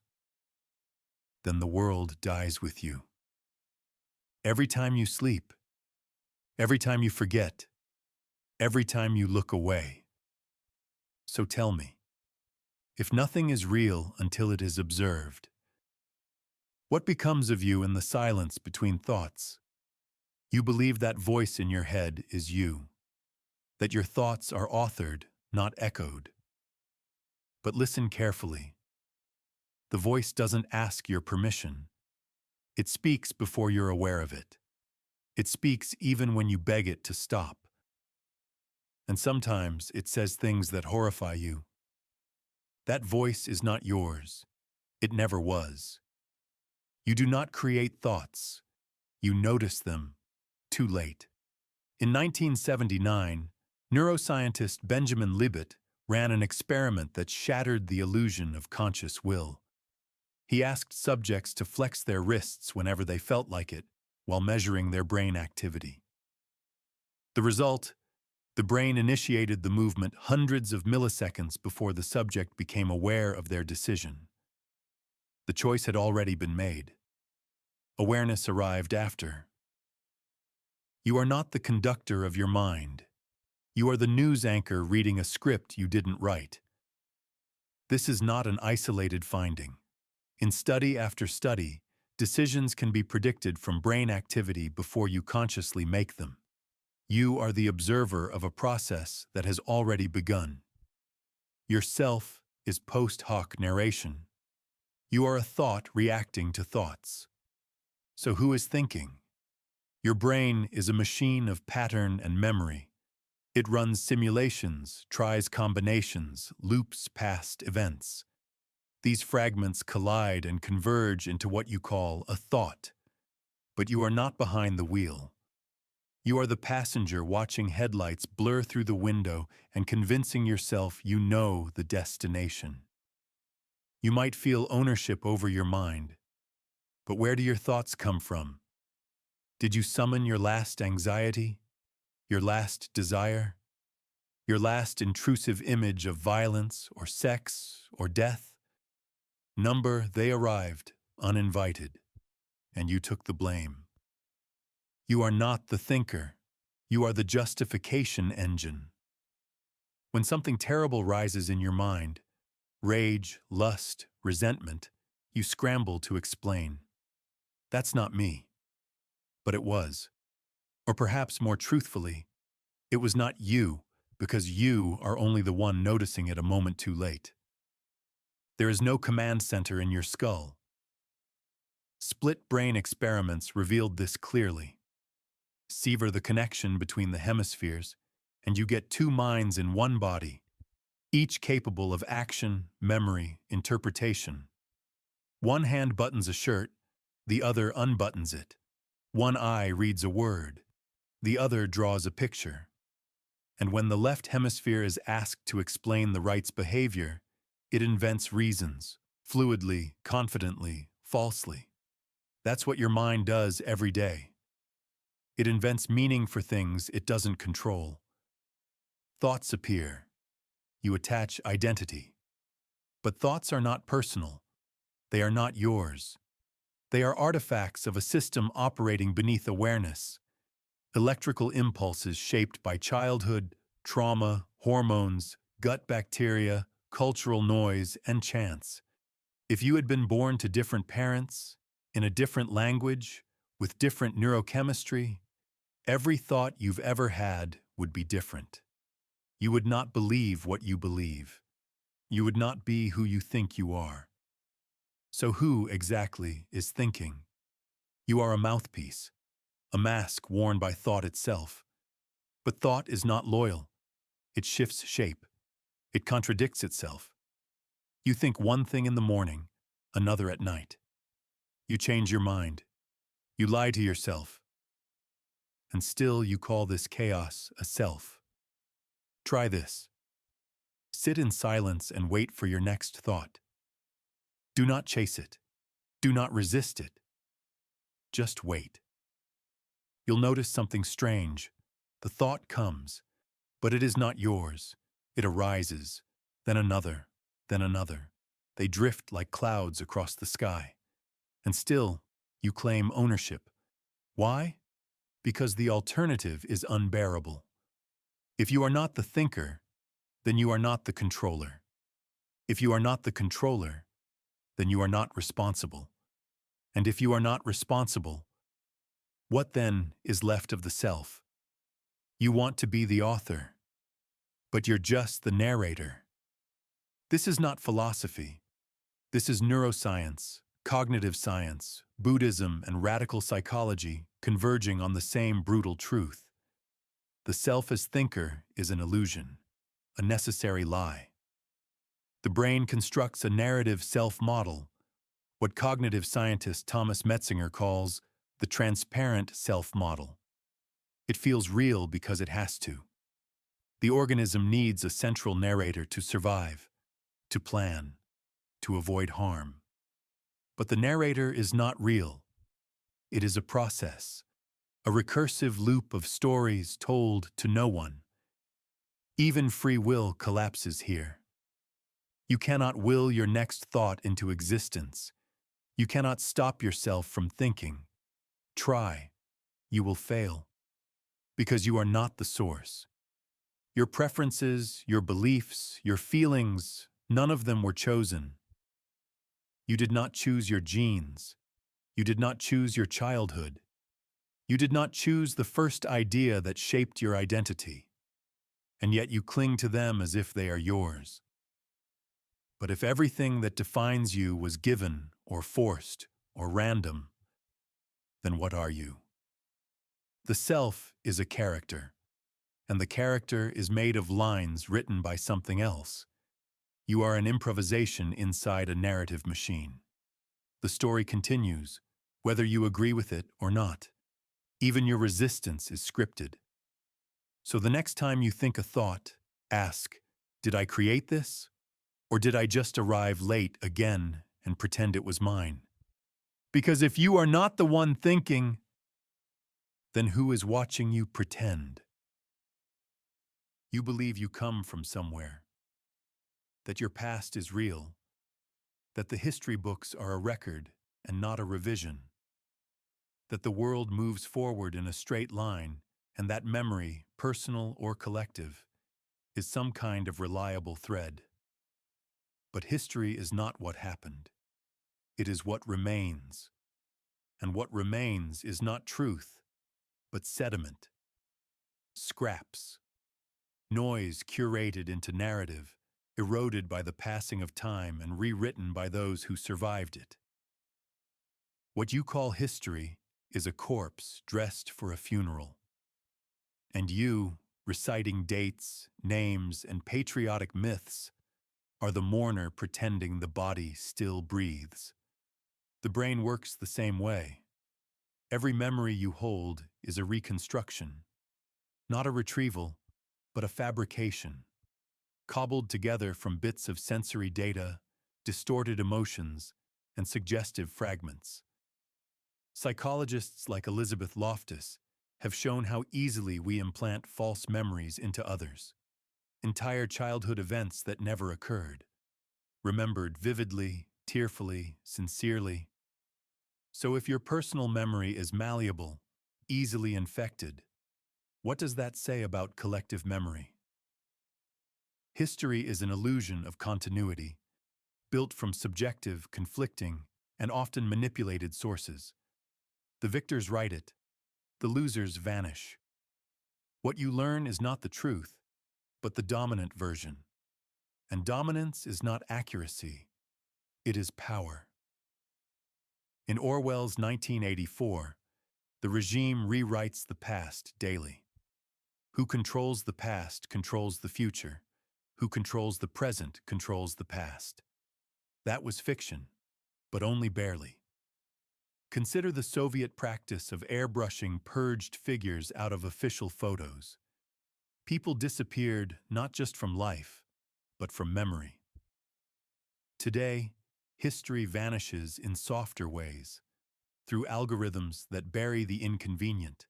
then the world dies with you. Every time you sleep, every time you forget, every time you look away. So tell me, if nothing is real until it is observed, what becomes of you in the silence between thoughts? You believe that voice in your head is you, that your thoughts are authored, not echoed. But listen carefully. The voice doesn't ask your permission. It speaks before you're aware of it. It speaks even when you beg it to stop. And sometimes it says things that horrify you. That voice is not yours. It never was. You do not create thoughts. You notice them too late. In 1979, neuroscientist Benjamin Libet ran an experiment that shattered the illusion of conscious will. He asked subjects to flex their wrists whenever they felt like it, while measuring their brain activity. The result: the brain initiated the movement hundreds of milliseconds before the subject became aware of their decision. The choice had already been made. Awareness arrived after. You are not the conductor of your mind. You are the news anchor reading a script you didn't write. This is not an isolated finding. In study after study, decisions can be predicted from brain activity before you consciously make them. You are the observer of a process that has already begun. Your self is post hoc narration. You are a thought reacting to thoughts. So who is thinking? Your brain is a machine of pattern and memory. It runs simulations, tries combinations, loops past events. These fragments collide and converge into what you call a thought. But you are not behind the wheel. You are the passenger watching headlights blur through the window and convincing yourself you know the destination. You might feel ownership over your mind, but where do your thoughts come from? Did you summon your last anxiety, your last desire, your last intrusive image of violence or sex or death? They arrived, uninvited, and you took the blame. You are not the thinker. You are the justification engine. When something terrible rises in your mind, rage, lust, resentment, you scramble to explain. That's not me. But it was. Or perhaps more truthfully, it was not you, because you are only the one noticing it a moment too late. There is no command center in your skull. Split brain experiments revealed this clearly. Sever the connection between the hemispheres, and you get two minds in one body, each capable of action, memory, interpretation. One hand buttons a shirt, the other unbuttons it. One eye reads a word, the other draws a picture. And when the left hemisphere is asked to explain the right's behavior, it invents reasons, fluidly, confidently, falsely. That's what your mind does every day. It invents meaning for things it doesn't control. Thoughts appear. You attach identity. But thoughts are not personal. They are not yours. They are artifacts of a system operating beneath awareness. Electrical impulses shaped by childhood, trauma, hormones, gut bacteria, cultural noise, and chance. If you had been born to different parents, in a different language, with different neurochemistry, every thought you've ever had would be different. You would not believe what you believe. You would not be who you think you are. So who exactly is thinking? You are a mouthpiece, a mask worn by thought itself. But thought is not loyal. It shifts shape. It contradicts itself. You think one thing in the morning, another at night. You change your mind. You lie to yourself. And still you call this chaos a self. Try this. Sit in silence and wait for your next thought. Do not chase it. Do not resist it. Just wait. You'll notice something strange. The thought comes, but it is not yours. It arises, then another, then another. They drift like clouds across the sky. And still, you claim ownership. Why? Because the alternative is unbearable. If you are not the thinker, then you are not the controller. If you are not the controller, then you are not responsible. And if you are not responsible, what then is left of the self? You want to be the author, but you're just the narrator. This is not philosophy. This is neuroscience, cognitive science, Buddhism, and radical psychology converging on the same brutal truth. The self as thinker is an illusion, a necessary lie. The brain constructs a narrative self-model, what cognitive scientist Thomas Metzinger calls the transparent self-model. It feels real because it has to. The organism needs a central narrator to survive, to plan, to avoid harm. But the narrator is not real. It is a process, a recursive loop of stories told to no one. Even free will collapses here. You cannot will your next thought into existence. You cannot stop yourself from thinking. Try. You will fail. Because you are not the source. Your preferences, your beliefs, your feelings, none of them were chosen. You did not choose your genes. You did not choose your childhood. You did not choose the first idea that shaped your identity. And yet you cling to them as if they are yours. But if everything that defines you was given, or forced, or random, then what are you? The self is a character, and the character is made of lines written by something else. You are an improvisation inside a narrative machine. The story continues, whether you agree with it or not. Even your resistance is scripted. So the next time you think a thought, ask, did I create this? Or did I just arrive late again and pretend it was mine? Because if you are not the one thinking, then who is watching you pretend? You believe you come from somewhere, that your past is real, that the history books are a record and not a revision, that the world moves forward in a straight line, and that memory, personal or collective, is some kind of reliable thread. But history is not what happened. It is what remains. And what remains is not truth, but sediment, scraps. noise curated into narrative, eroded by the passing of time and rewritten by those who survived it. What you call history is a corpse dressed for a funeral. And you, reciting dates, names, and patriotic myths, are the mourner pretending the body still breathes. The brain works the same way. Every memory you hold is a reconstruction, not a retrieval, but a fabrication, cobbled together from bits of sensory data, distorted emotions, and suggestive fragments. Psychologists like Elizabeth Loftus have shown how easily we implant false memories into others, entire childhood events that never occurred, remembered vividly, tearfully, sincerely. So if your personal memory is malleable, easily infected, what does that say about collective memory? History is an illusion of continuity, built from subjective, conflicting, and often manipulated sources. The victors write it, the losers vanish. What you learn is not the truth, but the dominant version. And dominance is not accuracy, it is power. In Orwell's 1984, the regime rewrites the past daily. Who controls the past controls the future. Who controls the present controls the past. That was fiction, but only barely. Consider the Soviet practice of airbrushing purged figures out of official photos. People disappeared not just from life, but from memory. Today, history vanishes in softer ways, through algorithms that bury the inconvenient,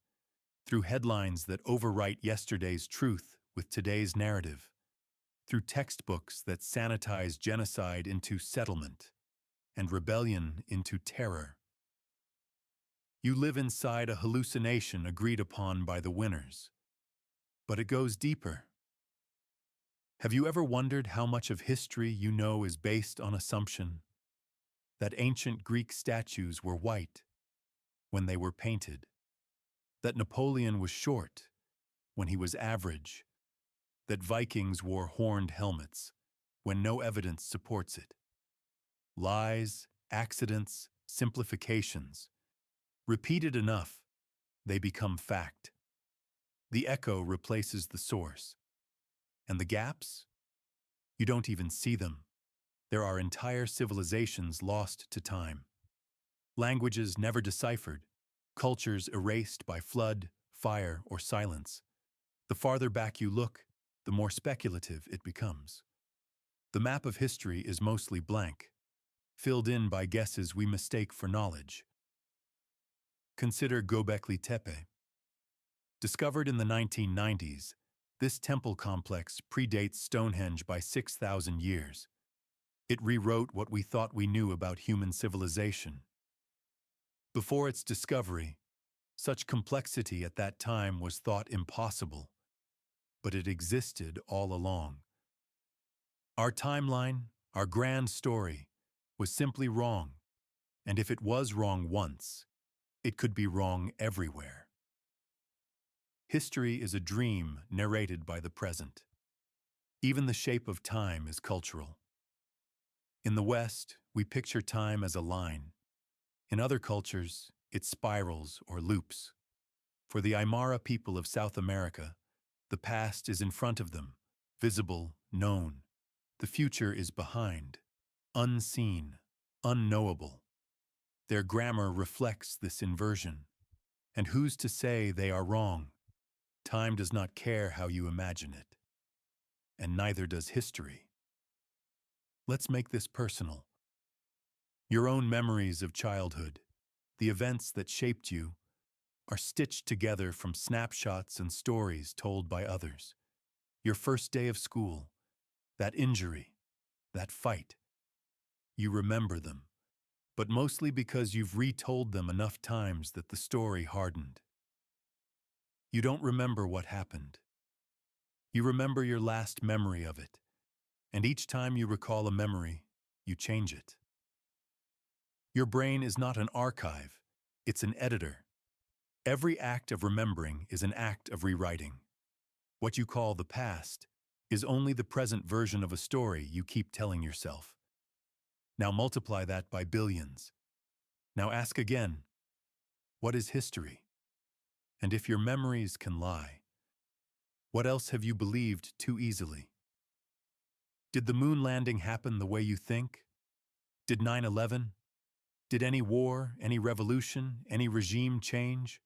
through headlines that overwrite yesterday's truth with today's narrative, through textbooks that sanitize genocide into settlement and rebellion into terror. You live inside a hallucination agreed upon by the winners. But it goes deeper. Have you ever wondered how much of history you know is based on assumption? That ancient Greek statues were white when they were painted. That Napoleon was short when he was average. That Vikings wore horned helmets when no evidence supports it. Lies, accidents, simplifications. Repeated enough, they become fact. The echo replaces the source. And the gaps? You don't even see them. There are entire civilizations lost to time. Languages never deciphered, cultures erased by flood, fire, or silence. The farther back you look, the more speculative it becomes. The map of history is mostly blank, filled in by guesses we mistake for knowledge. Consider Göbekli Tepe. Discovered in the 1990s, this temple complex predates Stonehenge by 6,000 years. It rewrote what we thought we knew about human civilization. Before its discovery, such complexity at that time was thought impossible, but it existed all along. Our timeline, our grand story, was simply wrong, and if it was wrong once, it could be wrong everywhere. History is a dream narrated by the present. Even the shape of time is cultural. In the West, we picture time as a line. In other cultures, it spirals or loops. For the Aymara people of South America, the past is in front of them, visible, known. The future is behind, unseen, unknowable. Their grammar reflects this inversion. And who's to say they are wrong? Time does not care how you imagine it. And neither does history. Let's make this personal. Your own memories of childhood, the events that shaped you, are stitched together from snapshots and stories told by others. Your first day of school, that injury, that fight. You remember them, but mostly because you've retold them enough times that the story hardened. You don't remember what happened. You remember your last memory of it, and each time you recall a memory, you change it. Your brain is not an archive, it's an editor. Every act of remembering is an act of rewriting. What you call the past is only the present version of a story you keep telling yourself. Now multiply that by billions. Now ask again, what is history? And if your memories can lie, what else have you believed too easily? Did the moon landing happen the way you think? Did 9/11? Did any war, any revolution, any regime change?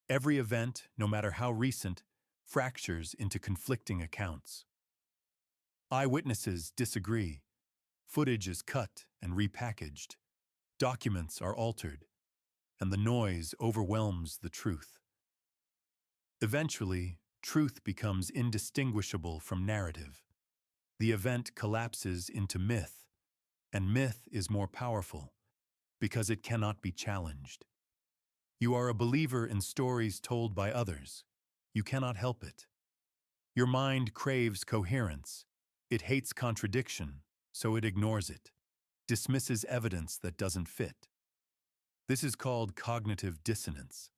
Every event, no matter how recent, fractures into conflicting accounts. Eyewitnesses disagree. Footage is cut and repackaged. Documents are altered, and the noise overwhelms the truth. Eventually, truth becomes indistinguishable from narrative. The event collapses into myth, and myth is more powerful because it cannot be challenged. You are a believer in stories told by others. You cannot help it. Your mind craves coherence. It hates contradiction, so it ignores it, dismisses evidence that doesn't fit. This is called cognitive dissonance.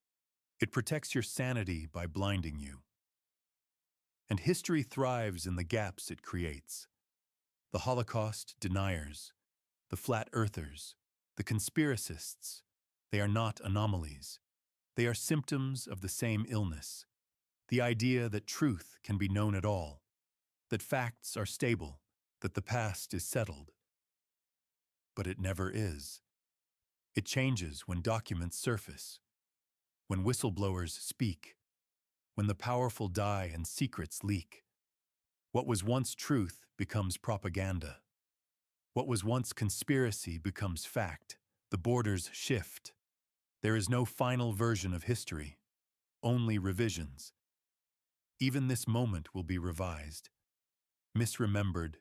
It protects your sanity by blinding you. And history thrives in the gaps it creates. The Holocaust deniers, the flat earthers, the conspiracists, they are not anomalies. They are symptoms of the same illness. The idea that truth can be known at all, that facts are stable, that the past is settled. But it never is. It changes when documents surface, when whistleblowers speak, when the powerful die and secrets leak. What was once truth becomes propaganda. What was once conspiracy becomes fact. The borders shift. There is no final version of history, only revisions. Even this moment will be revised, misremembered,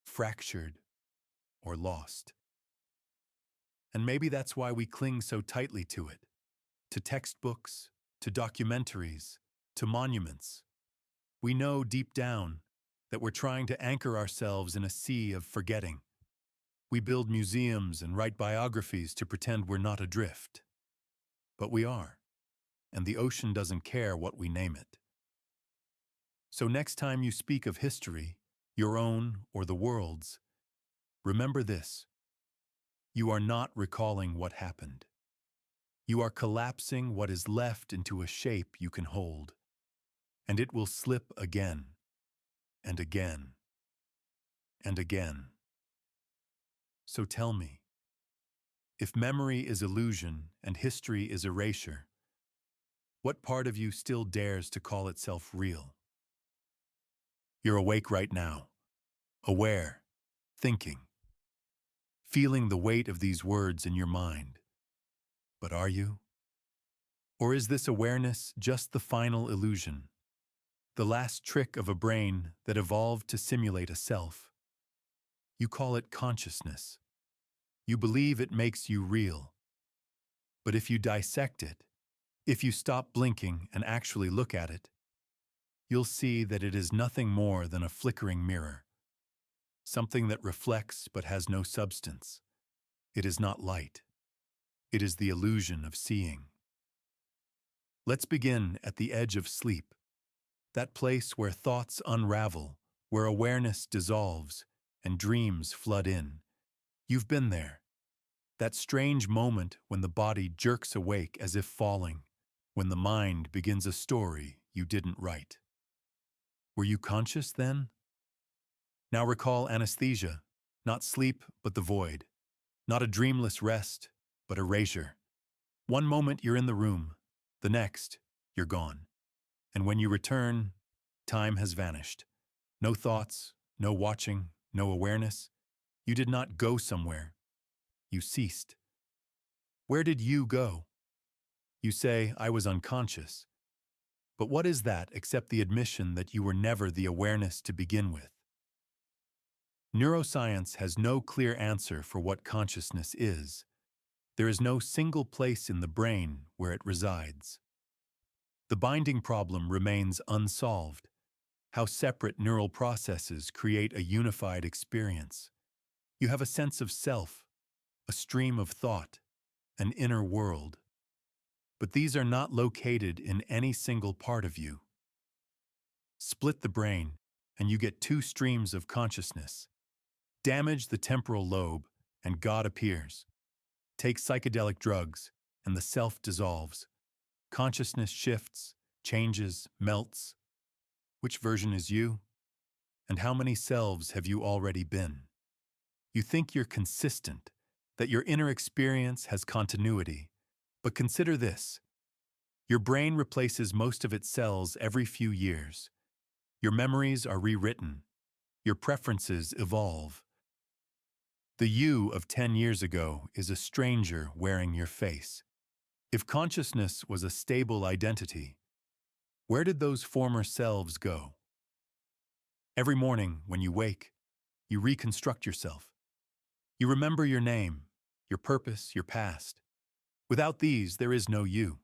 fractured, or lost. And maybe that's why we cling so tightly to it, to textbooks, to documentaries, to monuments. We know deep down that we're trying to anchor ourselves in a sea of forgetting. We build museums and write biographies to pretend we're not adrift. But we are, and the ocean doesn't care what we name it. So next time you speak of history, your own or the world's, remember this. You are not recalling what happened. You are collapsing what is left into a shape you can hold, and it will slip again, and again, and again. So tell me, if memory is illusion and history is erasure, what part of you still dares to call itself real? You're awake right now, aware, thinking, feeling the weight of these words in your mind. But are you? Or is this awareness just the final illusion, the last trick of a brain that evolved to simulate a self? You call it consciousness. You believe it makes you real. But if you dissect it, if you stop blinking and actually look at it, you'll see that it is nothing more than a flickering mirror, something that reflects but has no substance. It is not light. It is the illusion of seeing. Let's begin at the edge of sleep, that place where thoughts unravel, where awareness dissolves, and dreams flood in. You've been there. That strange moment when the body jerks awake as if falling, when the mind begins a story you didn't write. Were you conscious then? Now recall anesthesia, not sleep but the void, not a dreamless rest but erasure. One moment you're in the room, the next you're gone. And when you return, time has vanished. No thoughts, no watching, no awareness. You did not go somewhere. You ceased. Where did you go? You say, I was unconscious. But what is that except the admission that you were never the awareness to begin with? Neuroscience has no clear answer for what consciousness is. There is no single place in the brain where it resides. The binding problem remains unsolved. How separate neural processes create a unified experience. You have a sense of self, a stream of thought, an inner world. But these are not located in any single part of you. split the brain, and you get two streams of consciousness. Damage the temporal lobe, and God appears. Take psychedelic drugs, and the self dissolves. Consciousness shifts, changes, melts. Which version is you? And how many selves have you already been? You think you're consistent, that your inner experience has continuity. But consider this. Your brain replaces most of its cells every few years. Your memories are rewritten. Your preferences evolve. The you of 10 years ago is a stranger wearing your face. If consciousness was a stable identity, where did those former selves go? Every morning when you wake, you reconstruct yourself. You remember your name, your purpose, your past. Without these, there is no you.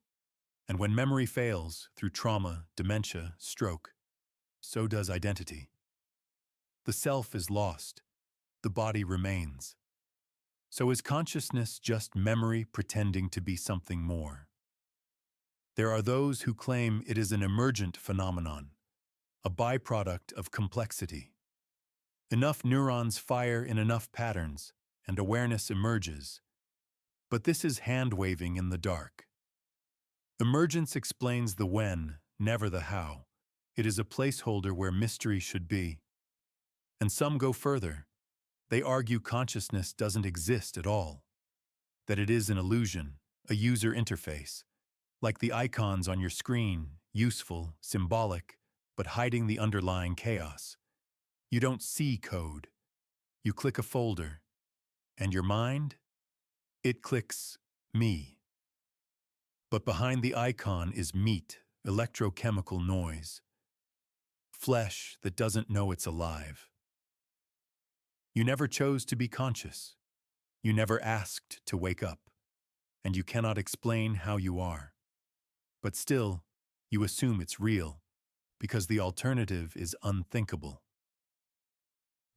And when memory fails through trauma, dementia, stroke, so does identity. The self is lost. The body remains. So is consciousness just memory pretending to be something more? There are those who claim it is an emergent phenomenon, a byproduct of complexity. Enough neurons fire in enough patterns, and awareness emerges. But this is hand-waving in the dark. Emergence explains the when, never the how. It is a placeholder where mystery should be. And some go further. They argue consciousness doesn't exist at all, that it is an illusion, a user interface, like the icons on your screen, useful, symbolic, but hiding the underlying chaos. You don't see code. You click a folder. And your mind? It clicks me. But behind the icon is meat, electrochemical noise, flesh that doesn't know it's alive. You never chose to be conscious. You never asked to wake up. And you cannot explain how you are. But still, you assume it's real, because the alternative is unthinkable.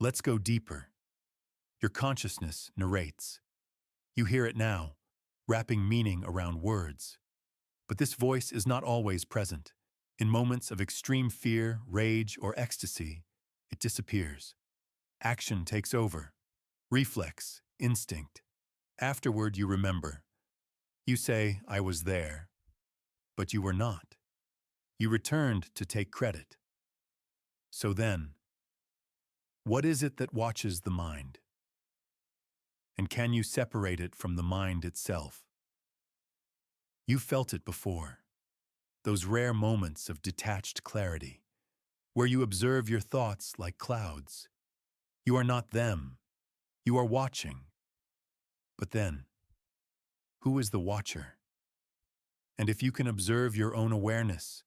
Let's go deeper. Your consciousness narrates. You hear it now, wrapping meaning around words. But this voice is not always present. In moments of extreme fear, rage, or ecstasy, it disappears. Action takes over. Reflex, instinct. Afterward, you remember. You say, I was there. But you were not. You returned to take credit. So then, what is it that watches the mind? And can you separate it from the mind itself? You felt it before. Those rare moments of detached clarity, where you observe your thoughts like clouds. You are not them. You are watching. But then, who is the watcher? And if you can observe your own awareness,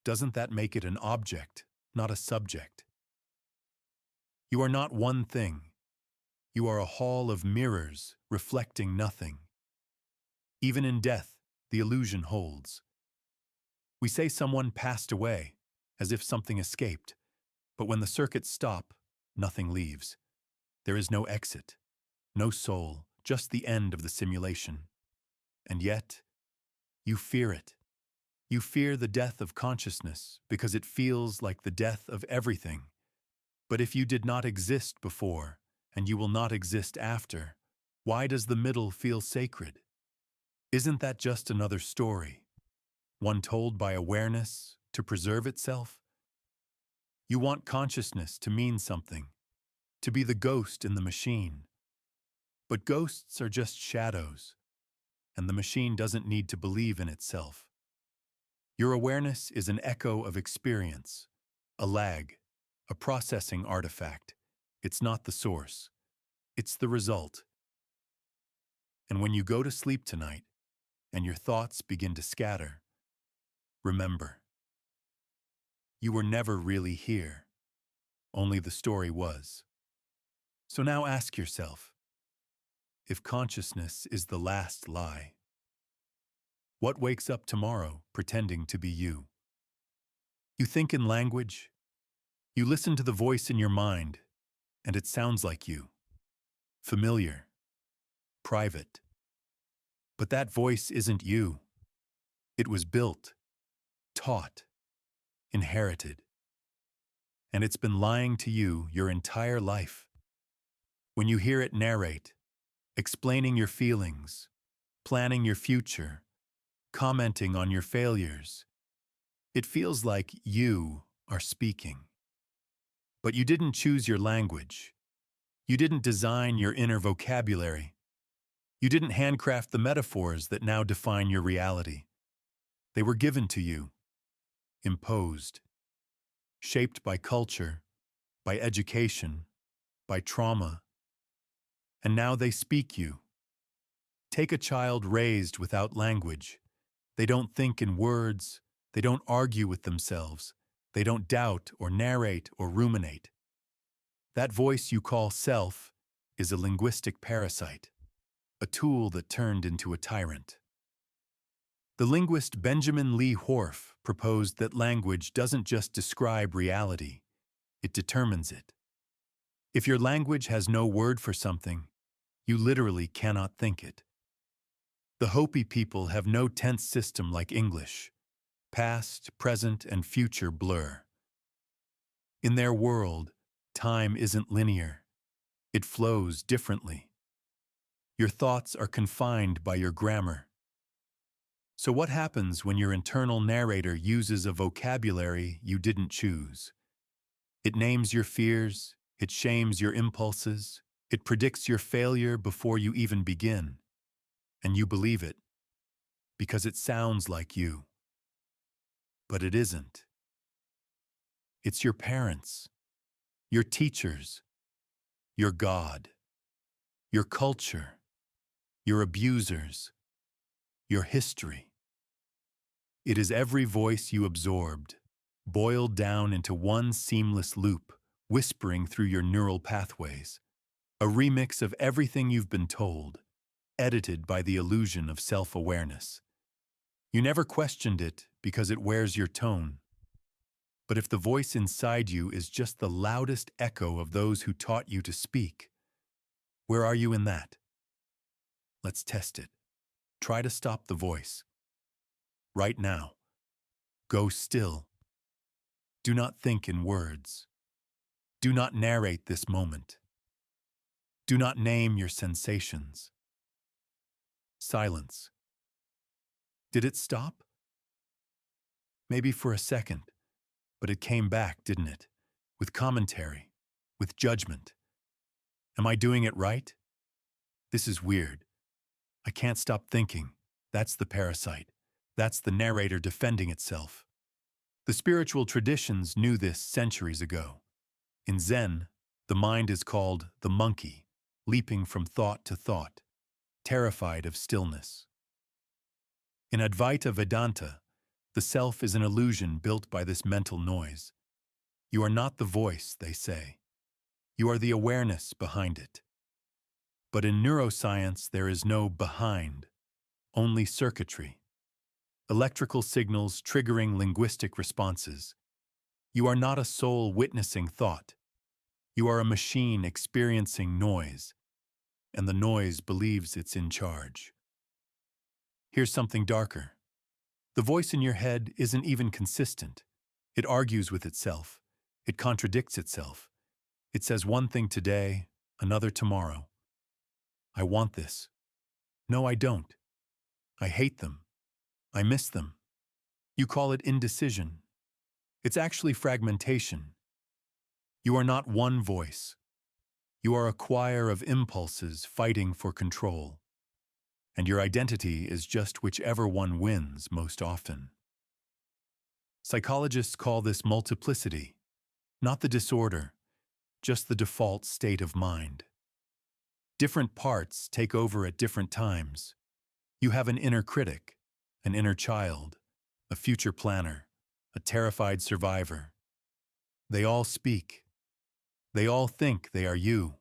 doesn't that make it an object, not a subject? You are not one thing. You are a hall of mirrors reflecting nothing. Even in death, the illusion holds. We say someone passed away, as if something escaped, but when the circuits stop, nothing leaves. There is no exit, no soul, just the end of the simulation. And yet, you fear it. You fear the death of consciousness because it feels like the death of everything. But if you did not exist before, and you will not exist after, why does the middle feel sacred? Isn't that just another story, one told by awareness to preserve itself? You want consciousness to mean something, to be the ghost in the machine. But ghosts are just shadows, and the machine doesn't need to believe in itself. Your awareness is an echo of experience, a lag, a processing artifact. It's not the source. It's the result. And when you go to sleep tonight, and your thoughts begin to scatter, remember, you were never really here. Only the story was. So now ask yourself, if consciousness is the last lie, what wakes up tomorrow pretending to be you? You think in language. You listen to the voice in your mind, and it sounds like you. Familiar. Private. But that voice isn't you. It was built, taught, inherited. and it's been lying to you your entire life. When you hear it narrate, explaining your feelings, planning your future, commenting on your failures, it feels like you are speaking. But you didn't choose your language. You didn't design your inner vocabulary. You didn't handcraft the metaphors that now define your reality. They were given to you, imposed, shaped by culture, by education, by trauma, and now they speak you. Take a child raised without language. They don't think in words, they don't argue with themselves, they don't doubt or narrate or ruminate. That voice you call self is a linguistic parasite, a tool that turned into a tyrant. The linguist Benjamin Lee Whorf proposed that language doesn't just describe reality, it determines it. If your language has no word for something, you literally cannot think it. The Hopi people have no tense system like English. Past, present, and future blur. In their world, time isn't linear. It flows differently. Your thoughts are confined by your grammar. So what happens when your internal narrator uses a vocabulary you didn't choose? It names your fears, it shames your impulses, it predicts your failure before you even begin. And you believe it, because it sounds like you. But it isn't. It's your parents, your teachers, your God, your culture, your abusers, your history. It is every voice you absorbed, boiled down into one seamless loop, whispering through your neural pathways. A remix of everything you've been told, edited by the illusion of self-awareness. You never questioned it because it wears your tone. But if the voice inside you is just the loudest echo of those who taught you to speak, where are you in that? Let's test it. Try to stop the voice. Right now. Go still. Do not think in words. Do not narrate this moment. Do not name your sensations. Silence. Did it stop? Maybe for a second, but it came back, didn't it? With commentary, with judgment. Am I doing it right? This is weird. I can't stop thinking. That's the parasite. That's the narrator defending itself. The spiritual traditions knew this centuries ago. In Zen, the mind is called the monkey, leaping from thought to thought, terrified of stillness. In Advaita Vedanta, the self is an illusion built by this mental noise. You are not the voice, they say. You are the awareness behind it. But in neuroscience, there is no behind, only circuitry. Electrical signals triggering linguistic responses. You are not a soul witnessing thought. You are a machine experiencing noise, and the noise believes it's in charge. Here's something darker. The voice in your head isn't even consistent. It argues with itself. It contradicts itself. It says one thing today, another tomorrow. I want this. No, I don't. I hate them. I miss them. You call it indecision. It's actually fragmentation. You are not one voice. You are a choir of impulses fighting for control. And your identity is just whichever one wins most often. Psychologists call this multiplicity, not the disorder, just the default state of mind. Different parts take over at different times. You have an inner critic, an inner child, a future planner, a terrified survivor. They all speak. They all think they are you.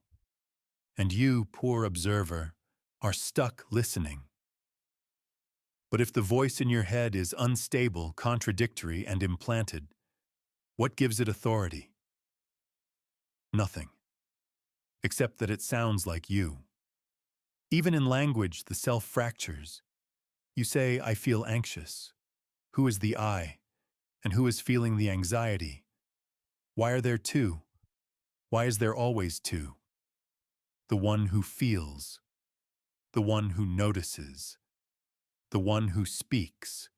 And you, poor observer, are stuck listening. But if the voice in your head is unstable, contradictory, and implanted, what gives it authority? Nothing. Except that it sounds like you. Even in language, the self fractures. You say, I feel anxious. Who is the I? And who is feeling the anxiety? Why are there two? Why is there always two? The one who feels, the one who notices, the one who speaks,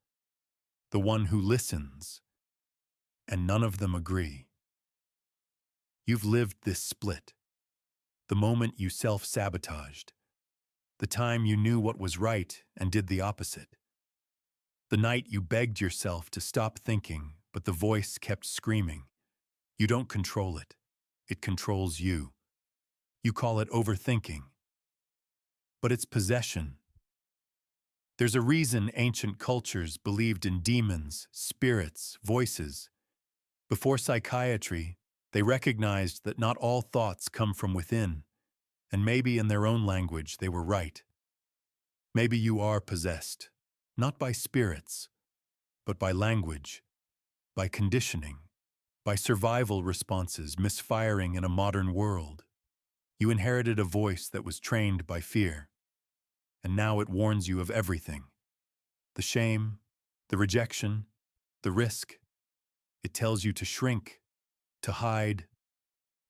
the one who listens, and none of them agree. You've lived this split, the moment you self-sabotaged, the time you knew what was right and did the opposite, the night you begged yourself to stop thinking, but the voice kept screaming. You don't control it. It controls you. You call it overthinking. But it's possession. There's a reason ancient cultures believed in demons, spirits, voices. Before psychiatry, they recognized that not all thoughts come from within, and maybe in their own language they were right. Maybe you are possessed, not by spirits, but by language, by conditioning, by survival responses misfiring in a modern world. You inherited a voice that was trained by fear, and now it warns you of everything. The shame, the rejection, the risk. It tells you to shrink, to hide,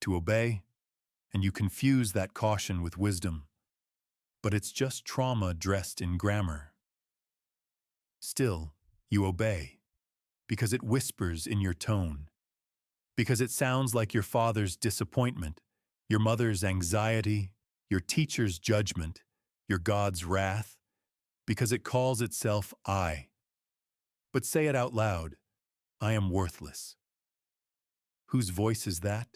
to obey, and you confuse that caution with wisdom. But it's just trauma dressed in grammar. Still, you obey, because it whispers in your tone, because it sounds like your father's disappointment, your mother's anxiety, your teacher's judgment, your God's wrath, because it calls itself I. But say it out loud, I am worthless. Whose voice is that?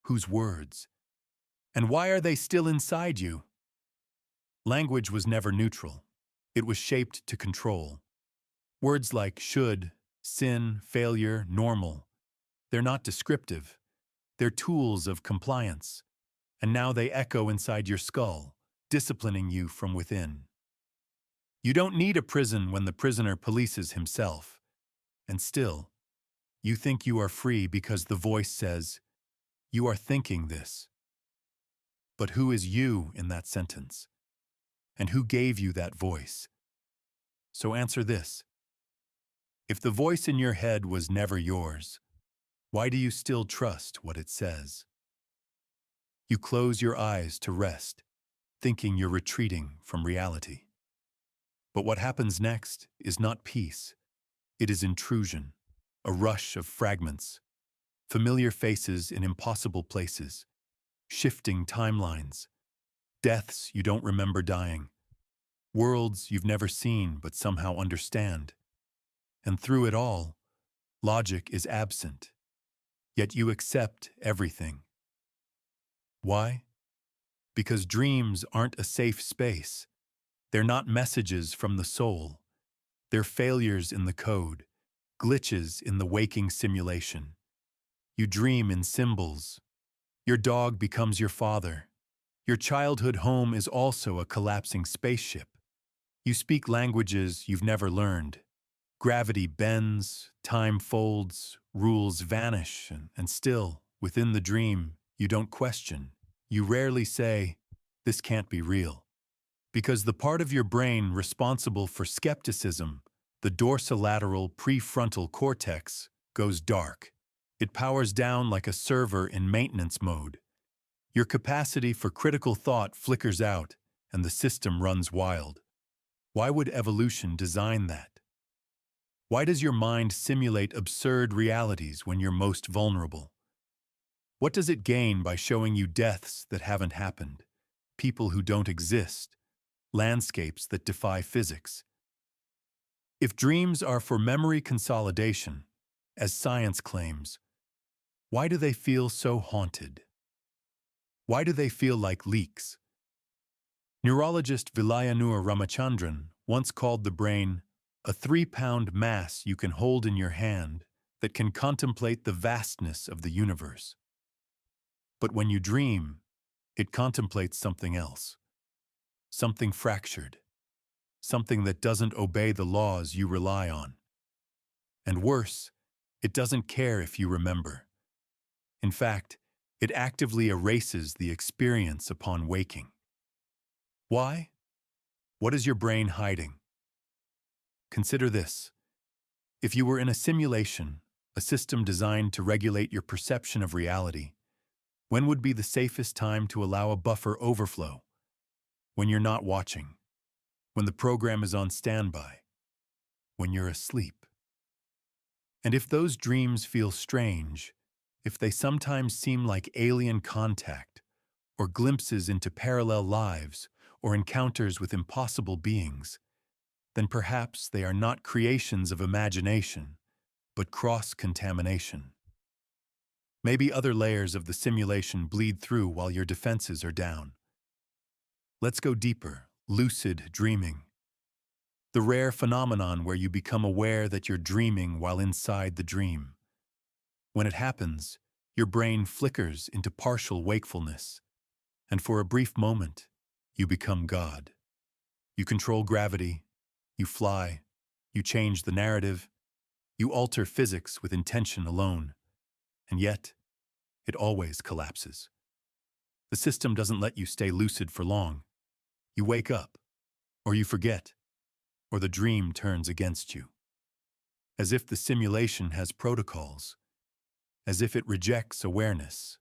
Whose words? And why are they still inside you? Language was never neutral. It was shaped to control. Words like should, sin, failure, normal, they're not descriptive. They're tools of compliance. And now they echo inside your skull, disciplining you from within. You don't need a prison when the prisoner polices himself. And still, you think you are free because the voice says, you are thinking this. But who is you in that sentence? And who gave you that voice? So answer this. If the voice in your head was never yours, why do you still trust what it says? You close your eyes to rest, thinking you're retreating from reality. But what happens next is not peace. It is intrusion, a rush of fragments, familiar faces in impossible places, shifting timelines, deaths you don't remember dying, worlds you've never seen but somehow understand. And through it all, logic is absent, yet you accept everything. Why? Because dreams aren't a safe space. They're not messages from the soul. They're failures in the code, glitches in the waking simulation. You dream in symbols. Your dog becomes your father. Your childhood home is also a collapsing spaceship. You speak languages you've never learned. Gravity bends, time folds, rules vanish, and still, within the dream, you don't question. You rarely say, this can't be real. Because the part of your brain responsible for skepticism, the dorsolateral prefrontal cortex, goes dark. It powers down like a server in maintenance mode. Your capacity for critical thought flickers out, and the system runs wild. Why would evolution design that? Why does your mind simulate absurd realities when you're most vulnerable? What does it gain by showing you deaths that haven't happened, people who don't exist, landscapes that defy physics? If dreams are for memory consolidation, as science claims, why do they feel so haunted? Why do they feel like leaks? Neurologist Vilayanur Ramachandran once called the brain a 3-pound mass you can hold in your hand that can contemplate the vastness of the universe. But when you dream, it contemplates something else, something fractured, something that doesn't obey the laws you rely on. And worse, it doesn't care if you remember. In fact, it actively erases the experience upon waking. Why? What is your brain hiding? Consider this. If you were in a simulation, a system designed to regulate your perception of reality. When would be the safest time to allow a buffer overflow? When you're not watching, when the program is on standby, when you're asleep. And if those dreams feel strange, if they sometimes seem like alien contact, or glimpses into parallel lives, or encounters with impossible beings, then perhaps they are not creations of imagination, but cross-contamination. Maybe other layers of the simulation bleed through while your defenses are down. Let's go deeper. Lucid dreaming. The rare phenomenon where you become aware that you're dreaming while inside the dream. When it happens, your brain flickers into partial wakefulness, and for a brief moment, you become God. You control gravity, you fly, you change the narrative, you alter physics with intention alone, and yet, it always collapses. The system doesn't let you stay lucid for long. You wake up, or you forget, or the dream turns against you. As if the simulation has protocols, as if it rejects awareness.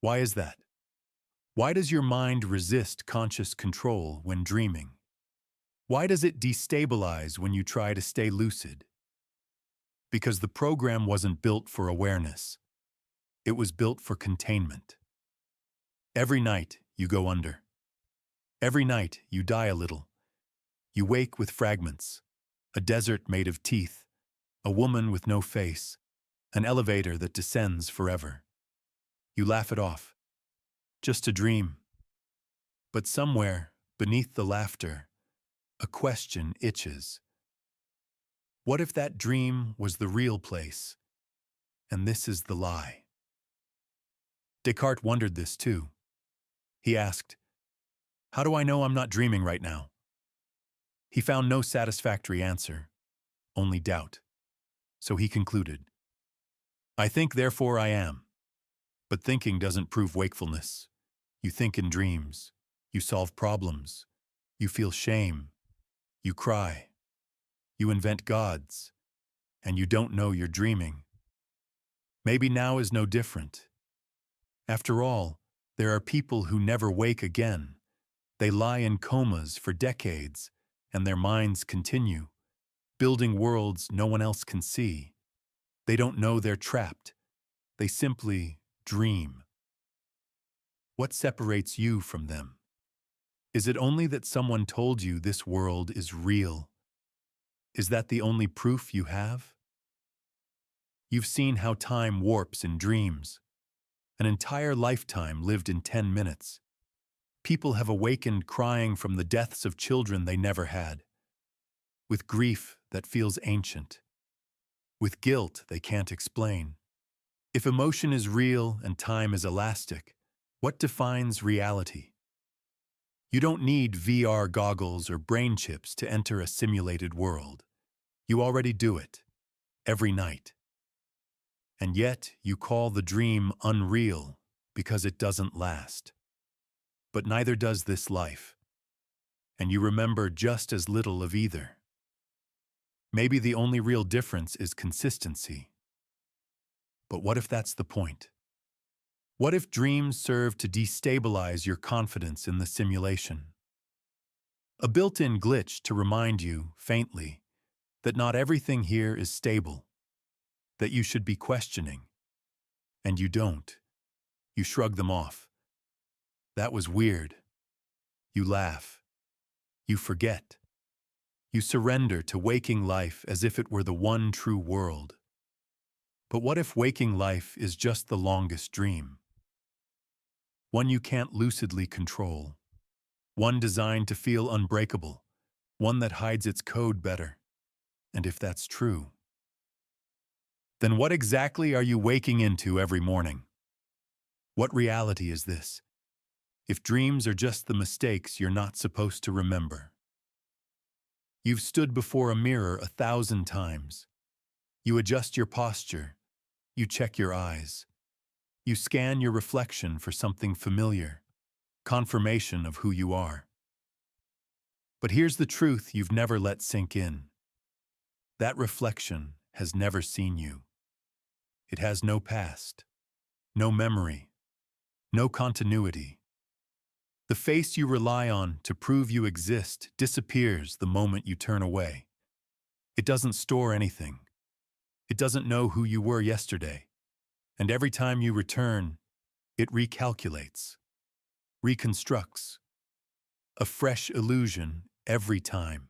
Why is that? Why does your mind resist conscious control when dreaming? Why does it destabilize when you try to stay lucid? Because the program wasn't built for awareness. It was built for containment. Every night, you go under. Every night, you die a little. You wake with fragments, a desert made of teeth, a woman with no face, an elevator that descends forever. You laugh it off. Just a dream. But somewhere, beneath the laughter, a question itches. What if that dream was the real place, and this is the lie? Descartes wondered this too. He asked, "How do I know I'm not dreaming right now?" He found no satisfactory answer, only doubt. So he concluded, "I think, therefore I am." But thinking doesn't prove wakefulness. You think in dreams. You solve problems. You feel shame. You cry. You invent gods. And you don't know you're dreaming. Maybe now is no different. After all, there are people who never wake again. They lie in comas for decades, and their minds continue, building worlds no one else can see. They don't know they're trapped. They simply dream. What separates you from them? Is it only that someone told you this world is real? Is that the only proof you have? You've seen how time warps in dreams. An entire lifetime lived in 10 minutes. People have awakened crying from the deaths of children they never had, with grief that feels ancient, with guilt they can't explain. If emotion is real and time is elastic, what defines reality? You don't need VR goggles or brain chips to enter a simulated world. You already do it, every night. And yet you call the dream unreal because it doesn't last. But neither does this life. And you remember just as little of either. Maybe the only real difference is consistency. But what if that's the point? What if dreams serve to destabilize your confidence in the simulation? A built-in glitch to remind you, faintly, that not everything here is stable, that you should be questioning. And you don't. You shrug them off. That was weird. You laugh. You forget. You surrender to waking life as if it were the one true world. But what if waking life is just the longest dream? One you can't lucidly control. One designed to feel unbreakable. One that hides its code better. And if that's true, then what exactly are you waking into every morning? What reality is this? If dreams are just the mistakes you're not supposed to remember. You've stood before a mirror 1,000 times. You adjust your posture. You check your eyes. You scan your reflection for something familiar, confirmation of who you are. But here's the truth you've never let sink in. That reflection, has never seen you. It has no past, no memory, no continuity. The face you rely on to prove you exist disappears the moment you turn away. It doesn't store anything. It doesn't know who you were yesterday. And every time you return, it recalculates, reconstructs. A fresh illusion every time.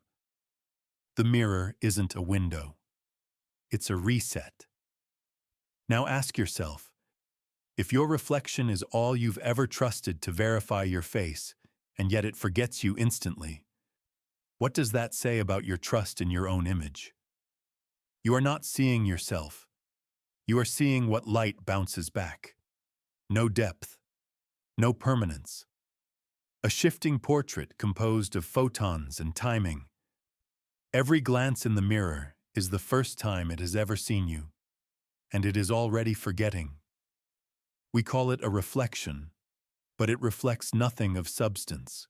The mirror isn't a window. It's a reset. Now ask yourself, if your reflection is all you've ever trusted to verify your face, and yet it forgets you instantly, what does that say about your trust in your own image? You are not seeing yourself. You are seeing what light bounces back. No depth, no permanence. A shifting portrait composed of photons and timing. Every glance in the mirror is the first time it has ever seen you, and it is already forgetting. We call it a reflection, but it reflects nothing of substance.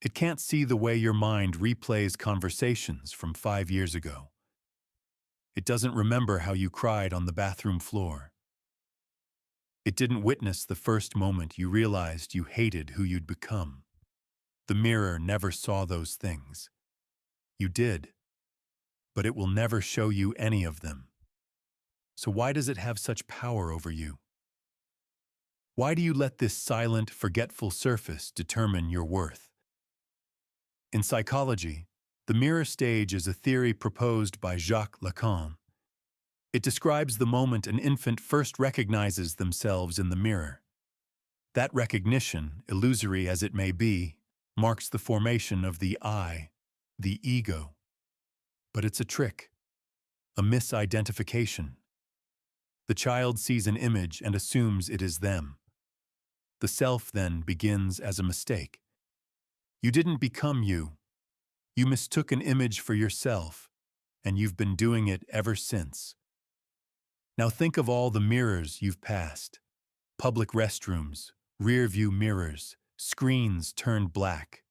It can't see the way your mind replays conversations from 5 years ago. It doesn't remember how you cried on the bathroom floor. It didn't witness the first moment you realized you hated who you'd become. The mirror never saw those things. You did, but it will never show you any of them. So why does it have such power over you? Why do you let this silent, forgetful surface determine your worth? In psychology, the mirror stage is a theory proposed by Jacques Lacan. It describes the moment an infant first recognizes themselves in the mirror. That recognition, illusory as it may be, marks the formation of the I, the ego. But it's a trick, a misidentification. The child sees an image and assumes it is them. The self then begins as a mistake. You didn't become you. You mistook an image for yourself, and you've been doing it ever since. Now think of all the mirrors you've passed. Public restrooms, rear-view mirrors, screens turned black.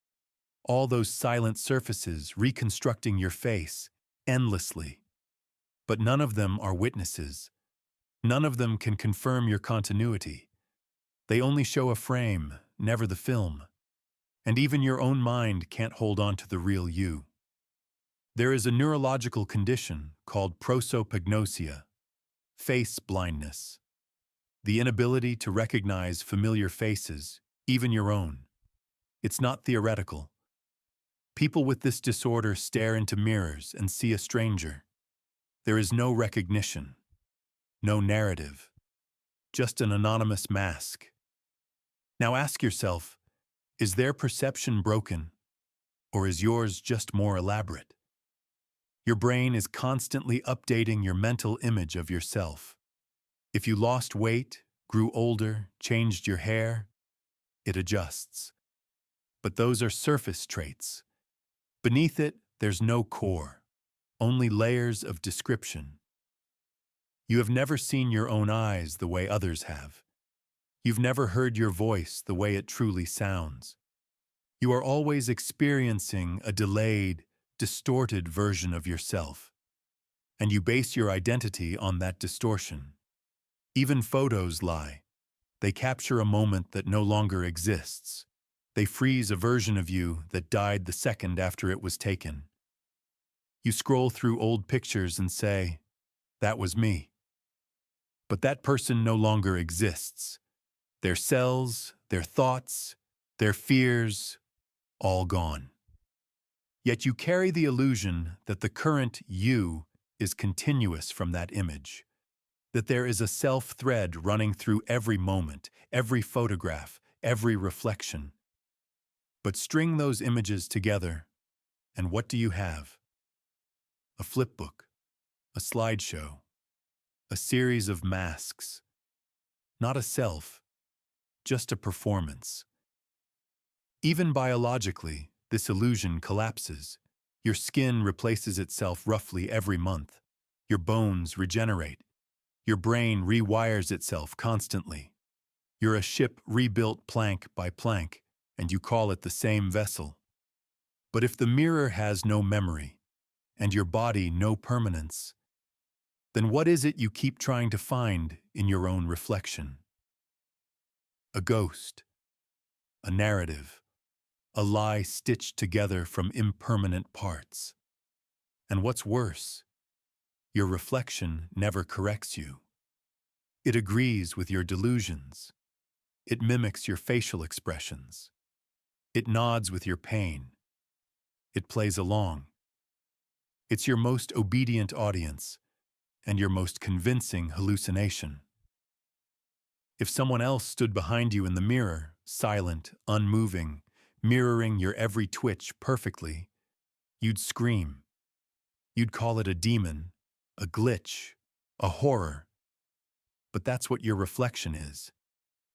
All those silent surfaces reconstructing your face endlessly. But none of them are witnesses. None of them can confirm your continuity. They only show a frame, never the film. And even your own mind can't hold on to the real you. There is a neurological condition called prosopagnosia, face blindness, the inability to recognize familiar faces, even your own. It's not theoretical. People with this disorder stare into mirrors and see a stranger. There is no recognition, no narrative, just an anonymous mask. Now ask yourself, is their perception broken, or is yours just more elaborate? Your brain is constantly updating your mental image of yourself. If you lost weight, grew older, changed your hair, it adjusts. But those are surface traits. Beneath it, there's no core, only layers of description. You have never seen your own eyes the way others have. You've never heard your voice the way it truly sounds. You are always experiencing a delayed, distorted version of yourself, and you base your identity on that distortion. Even photos lie. They capture a moment that no longer exists. They freeze a version of you that died the second after it was taken. You scroll through old pictures and say, "That was me." But that person no longer exists. Their cells, their thoughts, their fears, all gone. Yet you carry the illusion that the current you is continuous from that image, that there is a self-thread running through every moment, every photograph, every reflection. But string those images together, and what do you have? A flipbook, a slideshow, a series of masks. Not a self, just a performance. Even biologically, this illusion collapses. Your skin replaces itself roughly every month. Your bones regenerate. Your brain rewires itself constantly. You're a ship rebuilt plank by plank, and you call it the same vessel. But if the mirror has no memory, and your body no permanence, then what is it you keep trying to find in your own reflection? A ghost, a narrative, a lie stitched together from impermanent parts. And what's worse, your reflection never corrects you. It agrees with your delusions. It mimics your facial expressions. It nods with your pain. It plays along. It's your most obedient audience and your most convincing hallucination. If someone else stood behind you in the mirror, silent, unmoving, mirroring your every twitch perfectly, you'd scream. You'd call it a demon, a glitch, a horror. But that's what your reflection is.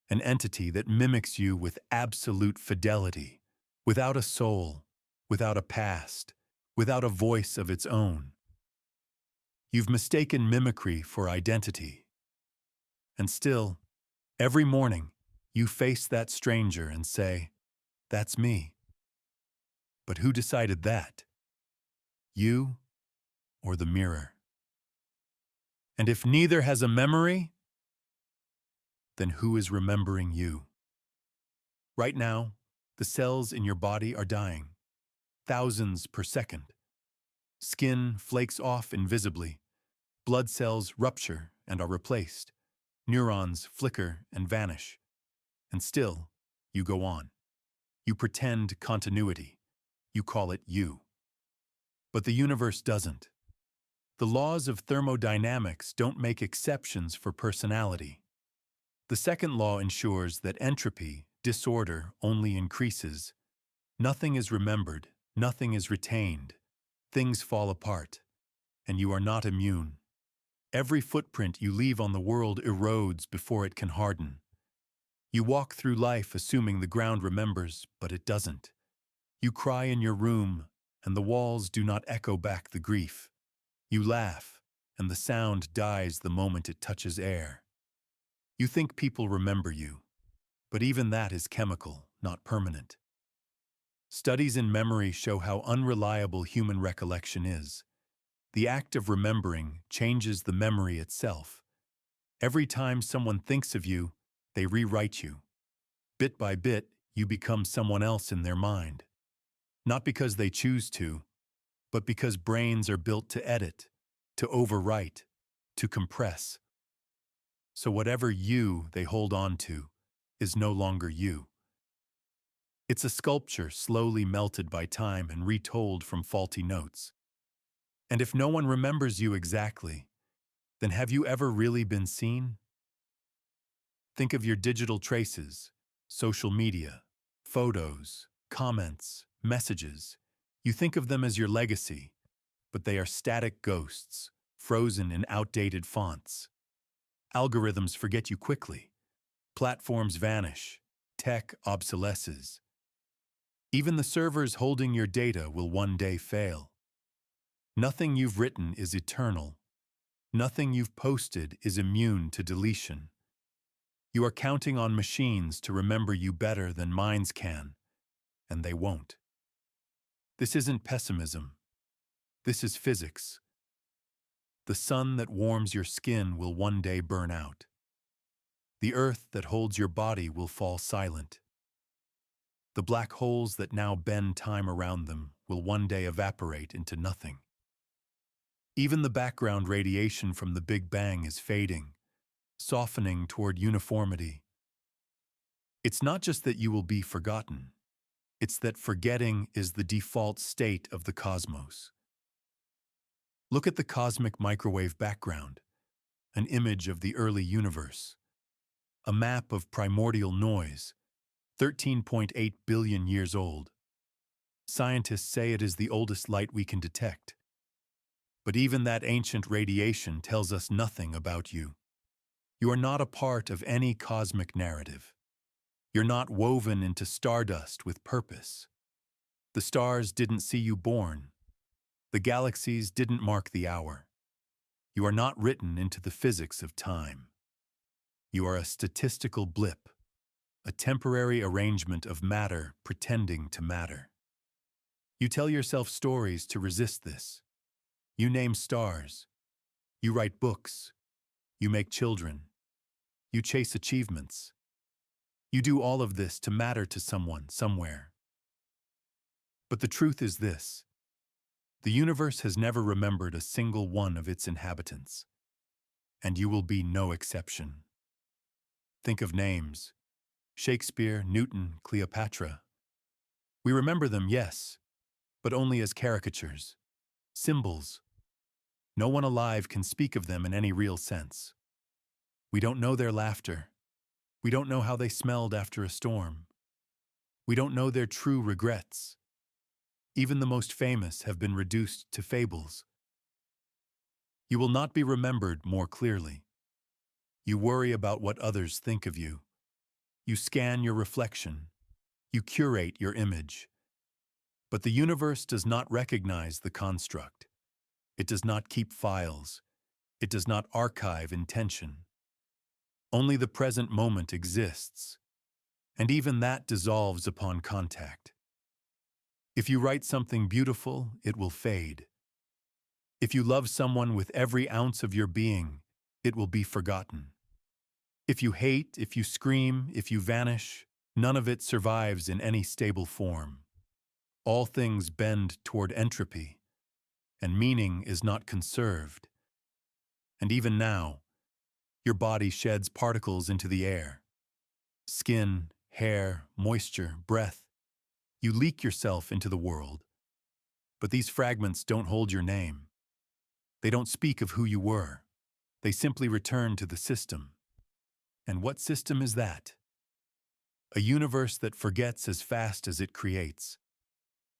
An entity that mimics you with absolute fidelity, without a soul, without a past, without a voice of its own. You've mistaken mimicry for identity. And still, every morning, you face that stranger and say, "That's me." But who decided that? You or the mirror? And if neither has a memory, then who is remembering you? Right now, the cells in your body are dying, thousands per second. Skin flakes off invisibly. Blood cells rupture and are replaced. Neurons flicker and vanish. And still, you go on. You pretend continuity. You call it you. But the universe doesn't. The laws of thermodynamics don't make exceptions for personality. The second law ensures that entropy, disorder, only increases. Nothing is remembered, nothing is retained. Things fall apart, and you are not immune. Every footprint you leave on the world erodes before it can harden. You walk through life assuming the ground remembers, but it doesn't. You cry in your room, and the walls do not echo back the grief. You laugh, and the sound dies the moment it touches air. You think people remember you, but even that is chemical, not permanent. Studies in memory show how unreliable human recollection is. The act of remembering changes the memory itself. Every time someone thinks of you, they rewrite you. Bit by bit, you become someone else in their mind. Not because they choose to, but because brains are built to edit, to overwrite, to compress. So whatever you they hold on to is no longer you. It's a sculpture slowly melted by time and retold from faulty notes. And if no one remembers you exactly, then have you ever really been seen? Think of your digital traces, social media, photos, comments, messages. You think of them as your legacy, but they are static ghosts, frozen in outdated fonts. Algorithms forget you quickly. Platforms vanish. Tech obsolesces. Even the servers holding your data will one day fail. Nothing you've written is eternal. Nothing you've posted is immune to deletion. You are counting on machines to remember you better than minds can, and they won't. This isn't pessimism. This is physics. The sun that warms your skin will one day burn out. The earth that holds your body will fall silent. The black holes that now bend time around them will one day evaporate into nothing. Even the background radiation from the Big Bang is fading, softening toward uniformity. It's not just that you will be forgotten. It's that forgetting is the default state of the cosmos. Look at the cosmic microwave background, an image of the early universe, a map of primordial noise, 13.8 billion years old. Scientists say it is the oldest light we can detect. But even that ancient radiation tells us nothing about you. You are not a part of any cosmic narrative. You're not woven into stardust with purpose. The stars didn't see you born. The galaxies didn't mark the hour. You are not written into the physics of time. You are a statistical blip, a temporary arrangement of matter pretending to matter. You tell yourself stories to resist this. You name stars. You write books. You make children. You chase achievements. You do all of this to matter to someone, somewhere. But the truth is this: the universe has never remembered a single one of its inhabitants, and you will be no exception. Think of names: Shakespeare, Newton, Cleopatra. We remember them, yes, but only as caricatures, symbols. No one alive can speak of them in any real sense. We don't know their laughter. We don't know how they smelled after a storm. We don't know their true regrets. Even the most famous have been reduced to fables. You will not be remembered more clearly. You worry about what others think of you. You scan your reflection. You curate your image. But the universe does not recognize the construct. It does not keep files. It does not archive intention. Only the present moment exists, and even that dissolves upon contact. If you write something beautiful, it will fade. If you love someone with every ounce of your being, it will be forgotten. If you hate, if you scream, if you vanish, none of it survives in any stable form. All things bend toward entropy, and meaning is not conserved. And even now, your body sheds particles into the air. Skin, hair, moisture, breath. You leak yourself into the world. But these fragments don't hold your name. They don't speak of who you were. They simply return to the system. And what system is that? A universe that forgets as fast as it creates.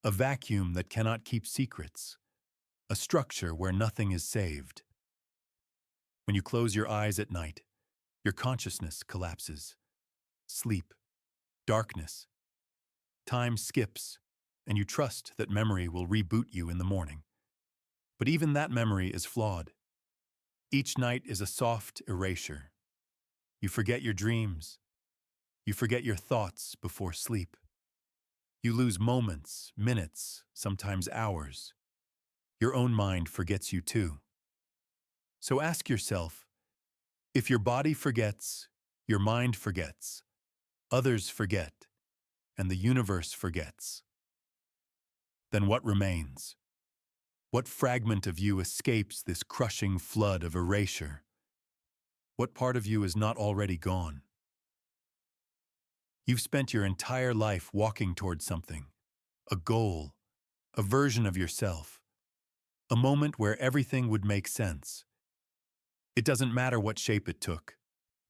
A vacuum that cannot keep secrets. A structure where nothing is saved. When you close your eyes at night, your consciousness collapses. Sleep, darkness. Time skips, and you trust that memory will reboot you in the morning. But even that memory is flawed. Each night is a soft erasure. You forget your dreams. You forget your thoughts before sleep. You lose moments, minutes, sometimes hours. Your own mind forgets you too. So ask yourself, if your body forgets, your mind forgets, others forget, and the universe forgets, then what remains? What fragment of you escapes this crushing flood of erasure? What part of you is not already gone? You've spent your entire life walking towards something, a goal, a version of yourself, a moment where everything would make sense. It doesn't matter what shape it took,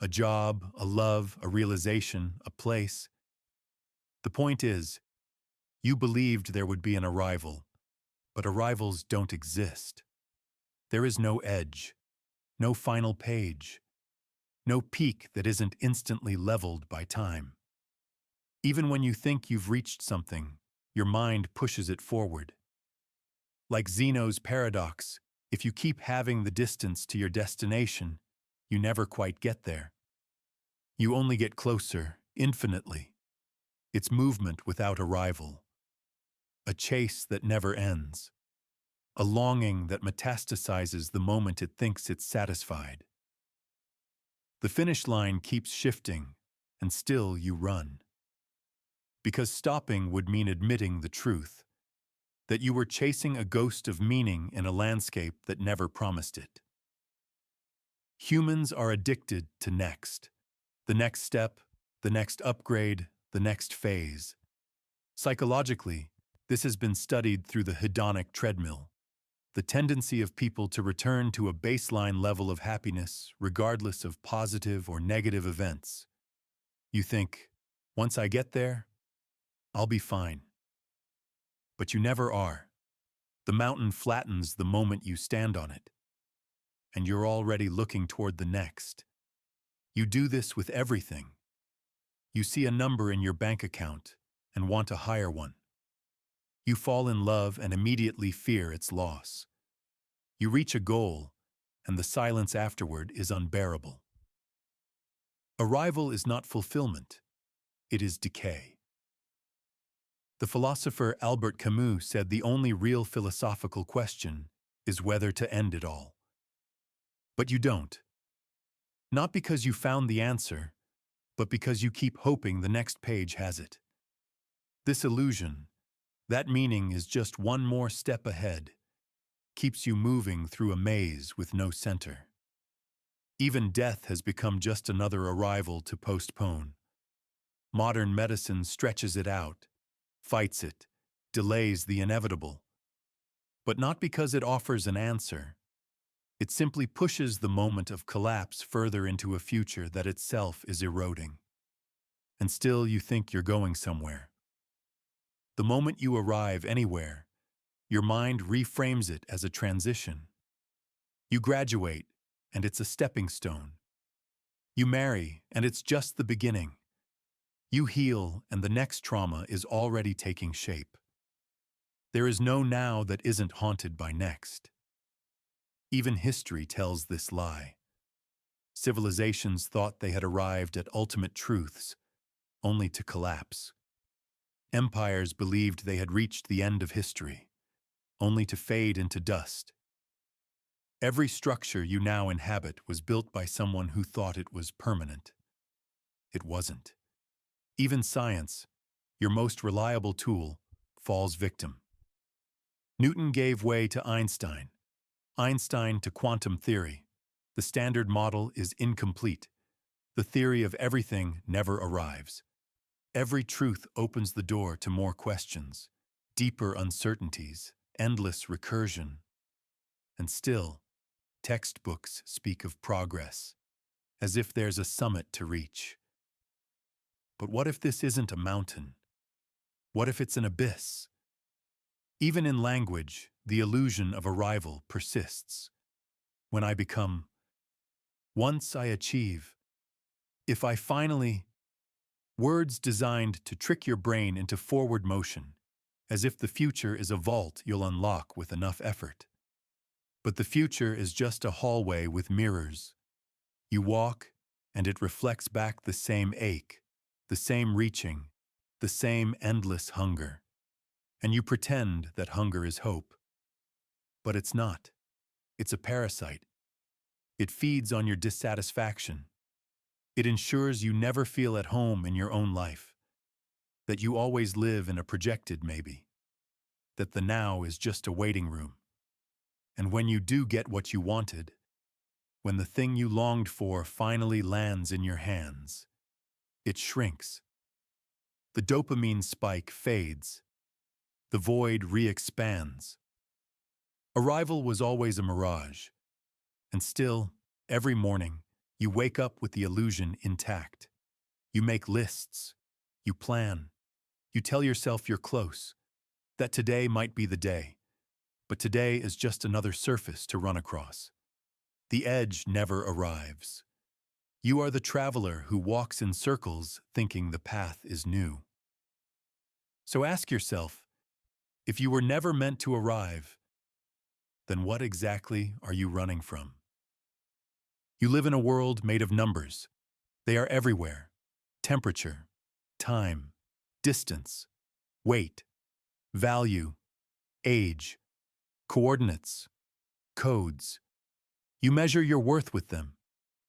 a job, a love, a realization, a place. The point is, you believed there would be an arrival, but arrivals don't exist. There is no edge, no final page, no peak that isn't instantly leveled by time. Even when you think you've reached something, your mind pushes it forward. Like Zeno's paradox, if you keep having the distance to your destination, you never quite get there. You only get closer, infinitely. It's movement without arrival. A chase that never ends. A longing that metastasizes the moment it thinks it's satisfied. The finish line keeps shifting, and still you run. Because stopping would mean admitting the truth, that you were chasing a ghost of meaning in a landscape that never promised it. Humans are addicted to next. The next step, the next upgrade, the next phase. Psychologically, this has been studied through the hedonic treadmill, the tendency of people to return to a baseline level of happiness regardless of positive or negative events. You think, once I get there, I'll be fine. But you never are. The mountain flattens the moment you stand on it, and you're already looking toward the next. You do this with everything. You see a number in your bank account and want a higher one. You fall in love and immediately fear its loss. You reach a goal, and the silence afterward is unbearable. Arrival is not fulfillment. It is decay. The philosopher Albert Camus said the only real philosophical question is whether to end it all. But you don't. Not because you found the answer, but because you keep hoping the next page has it. This illusion, that meaning is just one more step ahead, keeps you moving through a maze with no center. Even death has become just another arrival to postpone. Modern medicine stretches it out, fights it, delays the inevitable. But not because it offers an answer. It simply pushes the moment of collapse further into a future that itself is eroding. And still you think you're going somewhere. The moment you arrive anywhere, your mind reframes it as a transition. You graduate, and it's a stepping stone. You marry, and it's just the beginning. You heal, and the next trauma is already taking shape. There is no now that isn't haunted by next. Even history tells this lie. Civilizations thought they had arrived at ultimate truths, only to collapse. Empires believed they had reached the end of history, only to fade into dust. Every structure you now inhabit was built by someone who thought it was permanent. It wasn't. Even science, your most reliable tool, falls victim. Newton gave way to Einstein, Einstein to quantum theory. The standard model is incomplete. The theory of everything never arrives. Every truth opens the door to more questions, deeper uncertainties, endless recursion. And still, textbooks speak of progress, as if there's a summit to reach. But what if this isn't a mountain? What if it's an abyss? Even in language, the illusion of arrival persists. When I become, once I achieve, if I finally, words designed to trick your brain into forward motion, as if the future is a vault you'll unlock with enough effort. But the future is just a hallway with mirrors. You walk, and it reflects back the same ache, the same reaching, the same endless hunger. And you pretend that hunger is hope. But it's not. It's a parasite. It feeds on your dissatisfaction. It ensures you never feel at home in your own life, that you always live in a projected maybe, that the now is just a waiting room. And when you do get what you wanted, when the thing you longed for finally lands in your hands, it shrinks. The dopamine spike fades. The void re-expands. Arrival was always a mirage, and still, every morning, you wake up with the illusion intact. You make lists. You plan. You tell yourself you're close, that today might be the day, but today is just another surface to run across. The edge never arrives. You are the traveler who walks in circles thinking the path is new. So ask yourself, if you were never meant to arrive, then what exactly are you running from? You live in a world made of numbers. They are everywhere. Temperature, time, distance, weight, value, age, coordinates, codes. You measure your worth with them.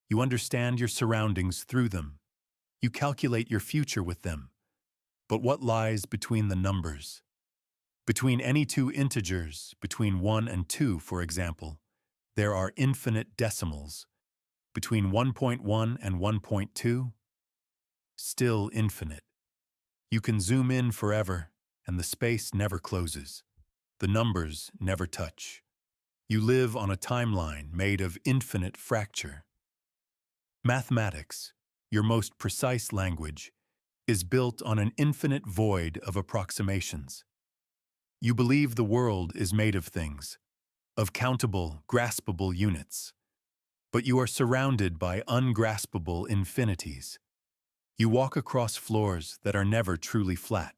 You understand your surroundings through them. You calculate your future with them. But what lies between the numbers? Between any two integers, between 1 and 2, for example, there are infinite decimals. Between 1.1 and 1.2, still infinite. You can zoom in forever, and the space never closes. The numbers never touch. You live on a timeline made of infinite fracture. Mathematics, your most precise language, is built on an infinite void of approximations. You believe the world is made of things, of countable, graspable units. But you are surrounded by ungraspable infinities. You walk across floors that are never truly flat,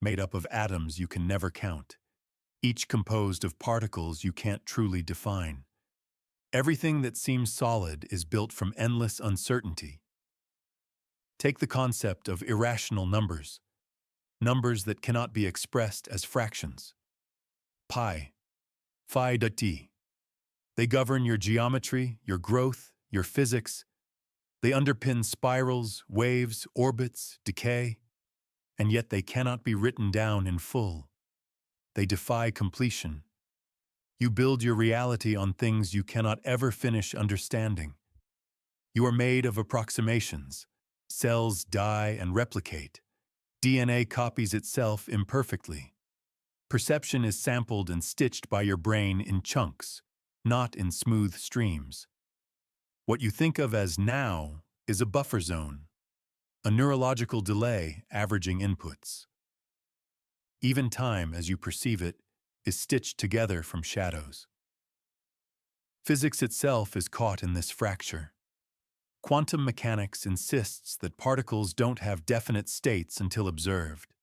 made up of atoms you can never count, each composed of particles you can't truly define. Everything that seems solid is built from endless uncertainty. Take the concept of irrational numbers, numbers that cannot be expressed as fractions. Pi, phi d t. They govern your geometry, your growth, your physics. They underpin spirals, waves, orbits, decay, and yet they cannot be written down in full. They defy completion. You build your reality on things you cannot ever finish understanding. You are made of approximations. Cells die and replicate. DNA copies itself imperfectly. Perception is sampled and stitched by your brain in chunks, not in smooth streams. What you think of as now is a buffer zone, a neurological delay averaging inputs. Even time, as you perceive it, is stitched together from shadows. Physics itself is caught in this fracture. Quantum mechanics insists that particles don't have definite states until observed,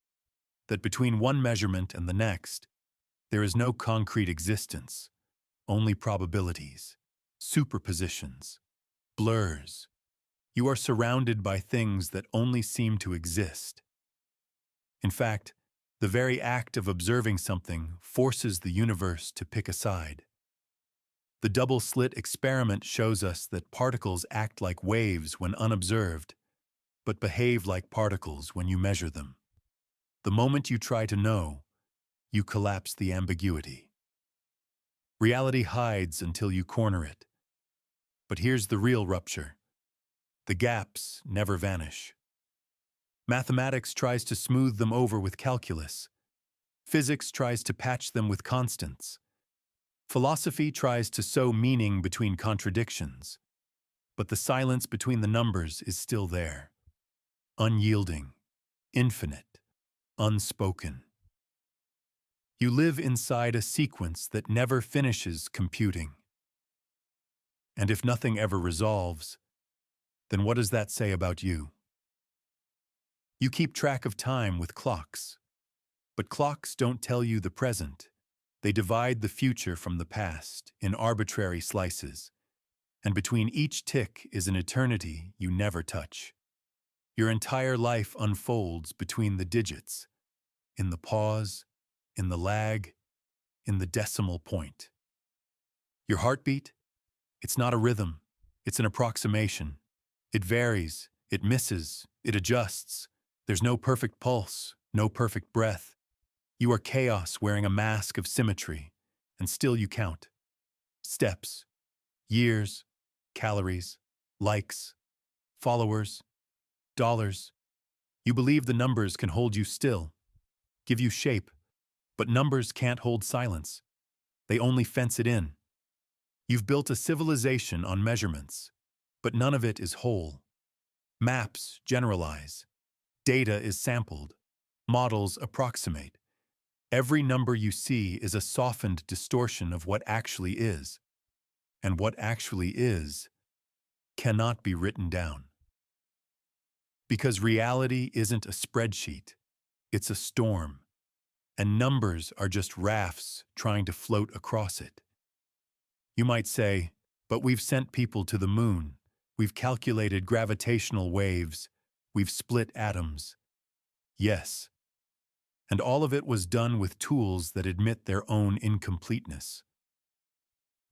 that between one measurement and the next, there is no concrete existence, only probabilities, superpositions, blurs. You are surrounded by things that only seem to exist. In fact, the very act of observing something forces the universe to pick a side. The double-slit experiment shows us that particles act like waves when unobserved, but behave like particles when you measure them. The moment you try to know, you collapse the ambiguity. Reality hides until you corner it. But here's the real rupture. The gaps never vanish. Mathematics tries to smooth them over with calculus. Physics tries to patch them with constants. Philosophy tries to sow meaning between contradictions. But the silence between the numbers is still there. Unyielding, infinite, unspoken. You live inside a sequence that never finishes computing. And if nothing ever resolves, then what does that say about you? You keep track of time with clocks. But clocks don't tell you the present. They divide the future from the past in arbitrary slices. And between each tick is an eternity you never touch. Your entire life unfolds between the digits, in the pause, in the lag, in the decimal point. Your heartbeat? It's not a rhythm. It's an approximation. It varies. It misses. It adjusts. There's no perfect pulse, no perfect breath. You are chaos wearing a mask of symmetry, and still you count. Steps, years, calories, likes, followers, dollars. You believe the numbers can hold you still, give you shape, but numbers can't hold silence. They only fence it in. You've built a civilization on measurements, but none of it is whole. Maps generalize. Data is sampled. Models approximate. Every number you see is a softened distortion of what actually is. And what actually is cannot be written down. Because reality isn't a spreadsheet, it's a storm. And numbers are just rafts trying to float across it. You might say, but we've sent people to the moon. We've calculated gravitational waves. We've split atoms. Yes. And all of it was done with tools that admit their own incompleteness.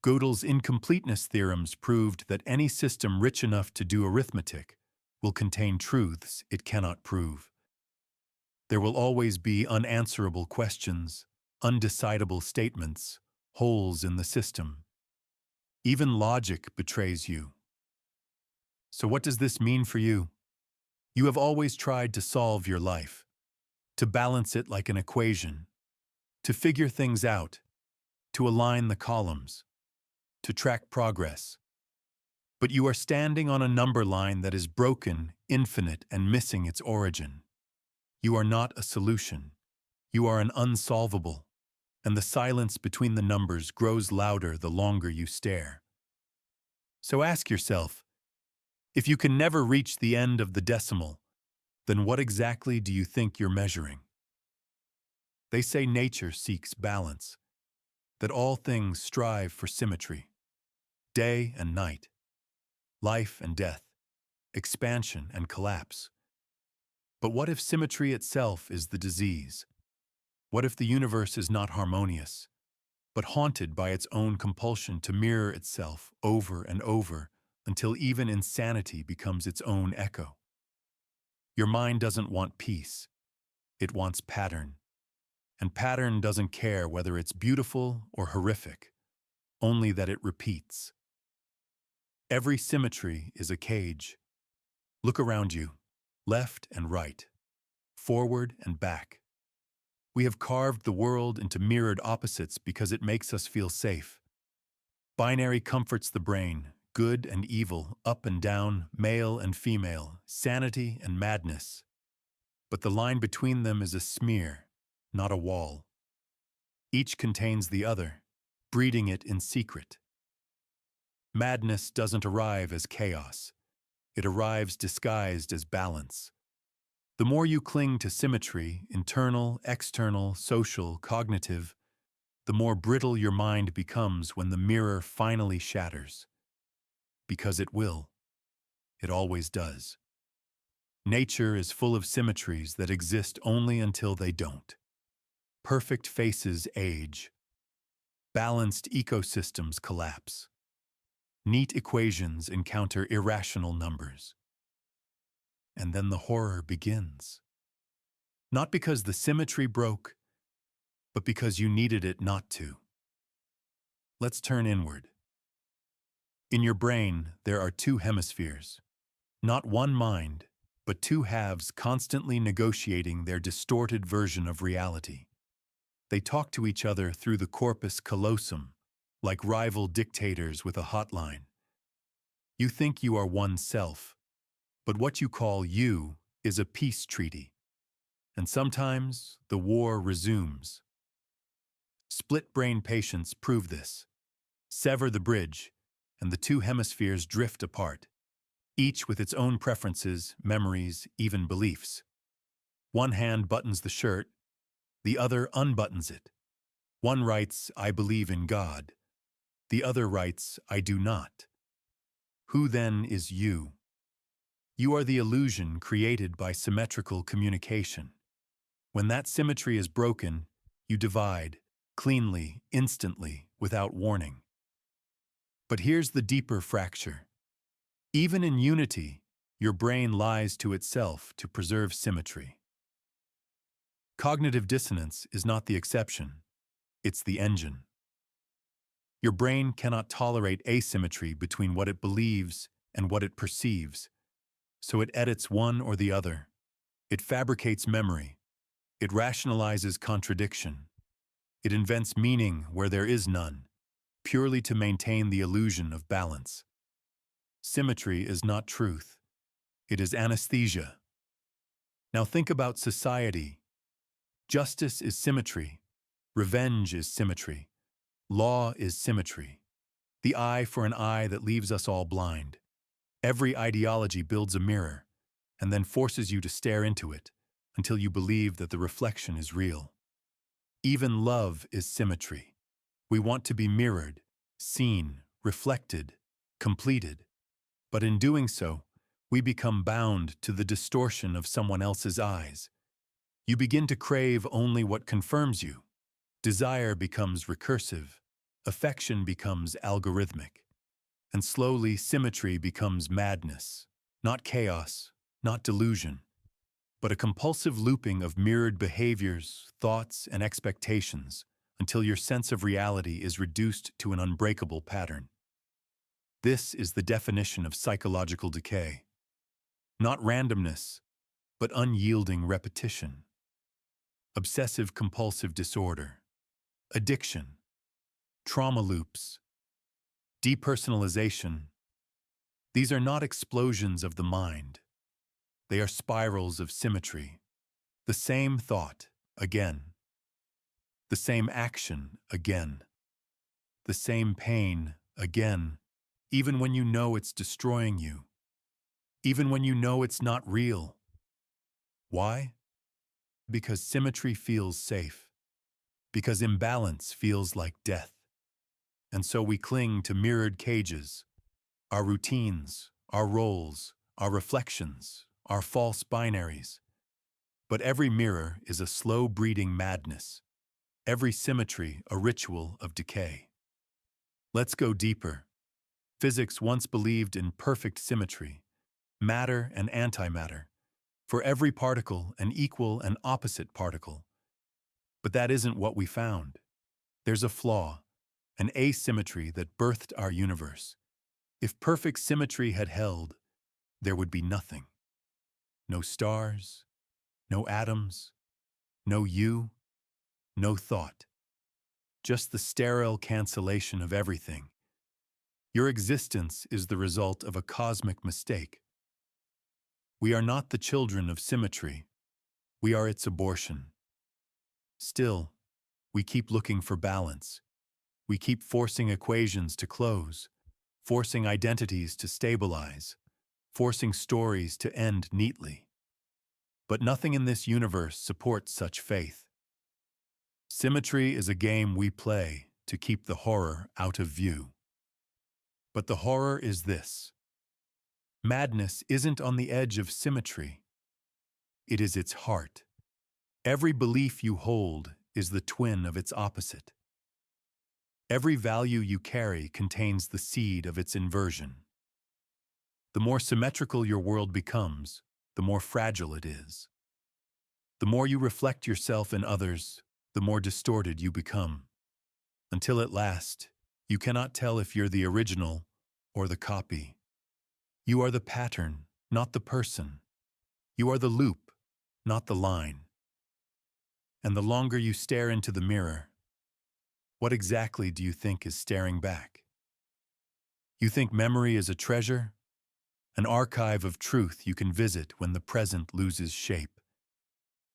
Gödel's incompleteness theorems proved that any system rich enough to do arithmetic will contain truths it cannot prove. There will always be unanswerable questions, undecidable statements, holes in the system. Even logic betrays you. So what does this mean for you? You have always tried to solve your life, to balance it like an equation, to figure things out, to align the columns, to track progress. But you are standing on a number line that is broken, infinite, and missing its origin. You are not a solution. You are an unsolvable, and the silence between the numbers grows louder the longer you stare. So ask yourself, if you can never reach the end of the decimal, then what exactly do you think you're measuring? They say nature seeks balance, that all things strive for symmetry, day and night, life and death, expansion and collapse. But what if symmetry itself is the disease? What if the universe is not harmonious? but haunted by its own compulsion to mirror itself over and over until even insanity becomes its own echo. Your mind doesn't want peace, it wants pattern. And pattern doesn't care whether it's beautiful or horrific, only that it repeats. Every symmetry is a cage. Look around you, left and right, forward and back. We have carved the world into mirrored opposites because it makes us feel safe. Binary comforts the brain, good and evil, up and down, male and female, sanity and madness. But the line between them is a smear, not a wall. Each contains the other, breeding it in secret. Madness doesn't arrive as chaos. It arrives disguised as balance. The more you cling to symmetry, internal, external, social, cognitive, the more brittle your mind becomes when the mirror finally shatters. Because it will. It always does. Nature is full of symmetries that exist only until they don't. Perfect faces age. Balanced ecosystems collapse. Neat equations encounter irrational numbers. And then the horror begins. Not because the symmetry broke, but because you needed it not to. Let's turn inward. In your brain, there are two hemispheres. Not one mind, but two halves constantly negotiating their distorted version of reality. They talk to each other through the corpus callosum, like rival dictators with a hotline. You think you are one self, but what you call you is a peace treaty. And sometimes the war resumes. Split-brain patients prove this. Sever the bridge, and the two hemispheres drift apart, each with its own preferences, memories, even beliefs. One hand buttons the shirt, the other unbuttons it. One writes, "I believe in God." The other writes, "I do not." Who then is you? You are the illusion created by symmetrical communication. When that symmetry is broken, you divide, cleanly, instantly, without warning. But here's the deeper fracture. Even in unity, your brain lies to itself to preserve symmetry. Cognitive dissonance is not the exception, it's the engine. Your brain cannot tolerate asymmetry between what it believes and what it perceives, so it edits one or the other. It fabricates memory. It rationalizes contradiction. It invents meaning where there is none, purely to maintain the illusion of balance. Symmetry is not truth. It is anesthesia. Now think about society. Justice is symmetry. Revenge is symmetry. Law is symmetry. The eye for an eye that leaves us all blind. Every ideology builds a mirror and then forces you to stare into it until you believe that the reflection is real. Even love is symmetry. We want to be mirrored, seen, reflected, completed. But in doing so, we become bound to the distortion of someone else's eyes. You begin to crave only what confirms you. Desire becomes recursive. Affection becomes algorithmic. And slowly, symmetry becomes madness. Not chaos, not delusion, but a compulsive looping of mirrored behaviors, thoughts, and expectations until your sense of reality is reduced to an unbreakable pattern. This is the definition of psychological decay. Not randomness, but unyielding repetition. Obsessive-compulsive disorder. Addiction. Trauma loops. Depersonalization. These are not explosions of the mind. They are spirals of symmetry. The same thought, again. The same action, again. The same pain, again, even when you know it's destroying you. Even when you know it's not real. Why? Because symmetry feels safe. Because imbalance feels like death. And so we cling to mirrored cages, our routines, our roles, our reflections, our false binaries. But every mirror is a slow-breeding madness. every symmetry a ritual of decay. Let's go deeper. Physics once believed in perfect symmetry, matter and antimatter, for every particle an equal and opposite particle. But that isn't what we found. There's a flaw, an asymmetry that birthed our universe. If perfect symmetry had held, there would be nothing. No stars, no atoms, no you, no thought. Just the sterile cancellation of everything. Your existence is the result of a cosmic mistake. We are not the children of symmetry. We are its abortion. Still, we keep looking for balance. We keep forcing equations to close, forcing identities to stabilize, forcing stories to end neatly. But nothing in this universe supports such faith. Symmetry is a game we play to keep the horror out of view. But the horror is this. Madness isn't on the edge of symmetry. It is its heart. Every belief you hold is the twin of its opposite. Every value you carry contains the seed of its inversion. The more symmetrical your world becomes, the more fragile it is. The more you reflect yourself in others, the more distorted you become. Until at last, you cannot tell if you're the original or the copy. You are the pattern, not the person. You are the loop, not the line. And the longer you stare into the mirror, what exactly do you think is staring back? You think memory is a treasure? An archive of truth you can visit when the present loses shape.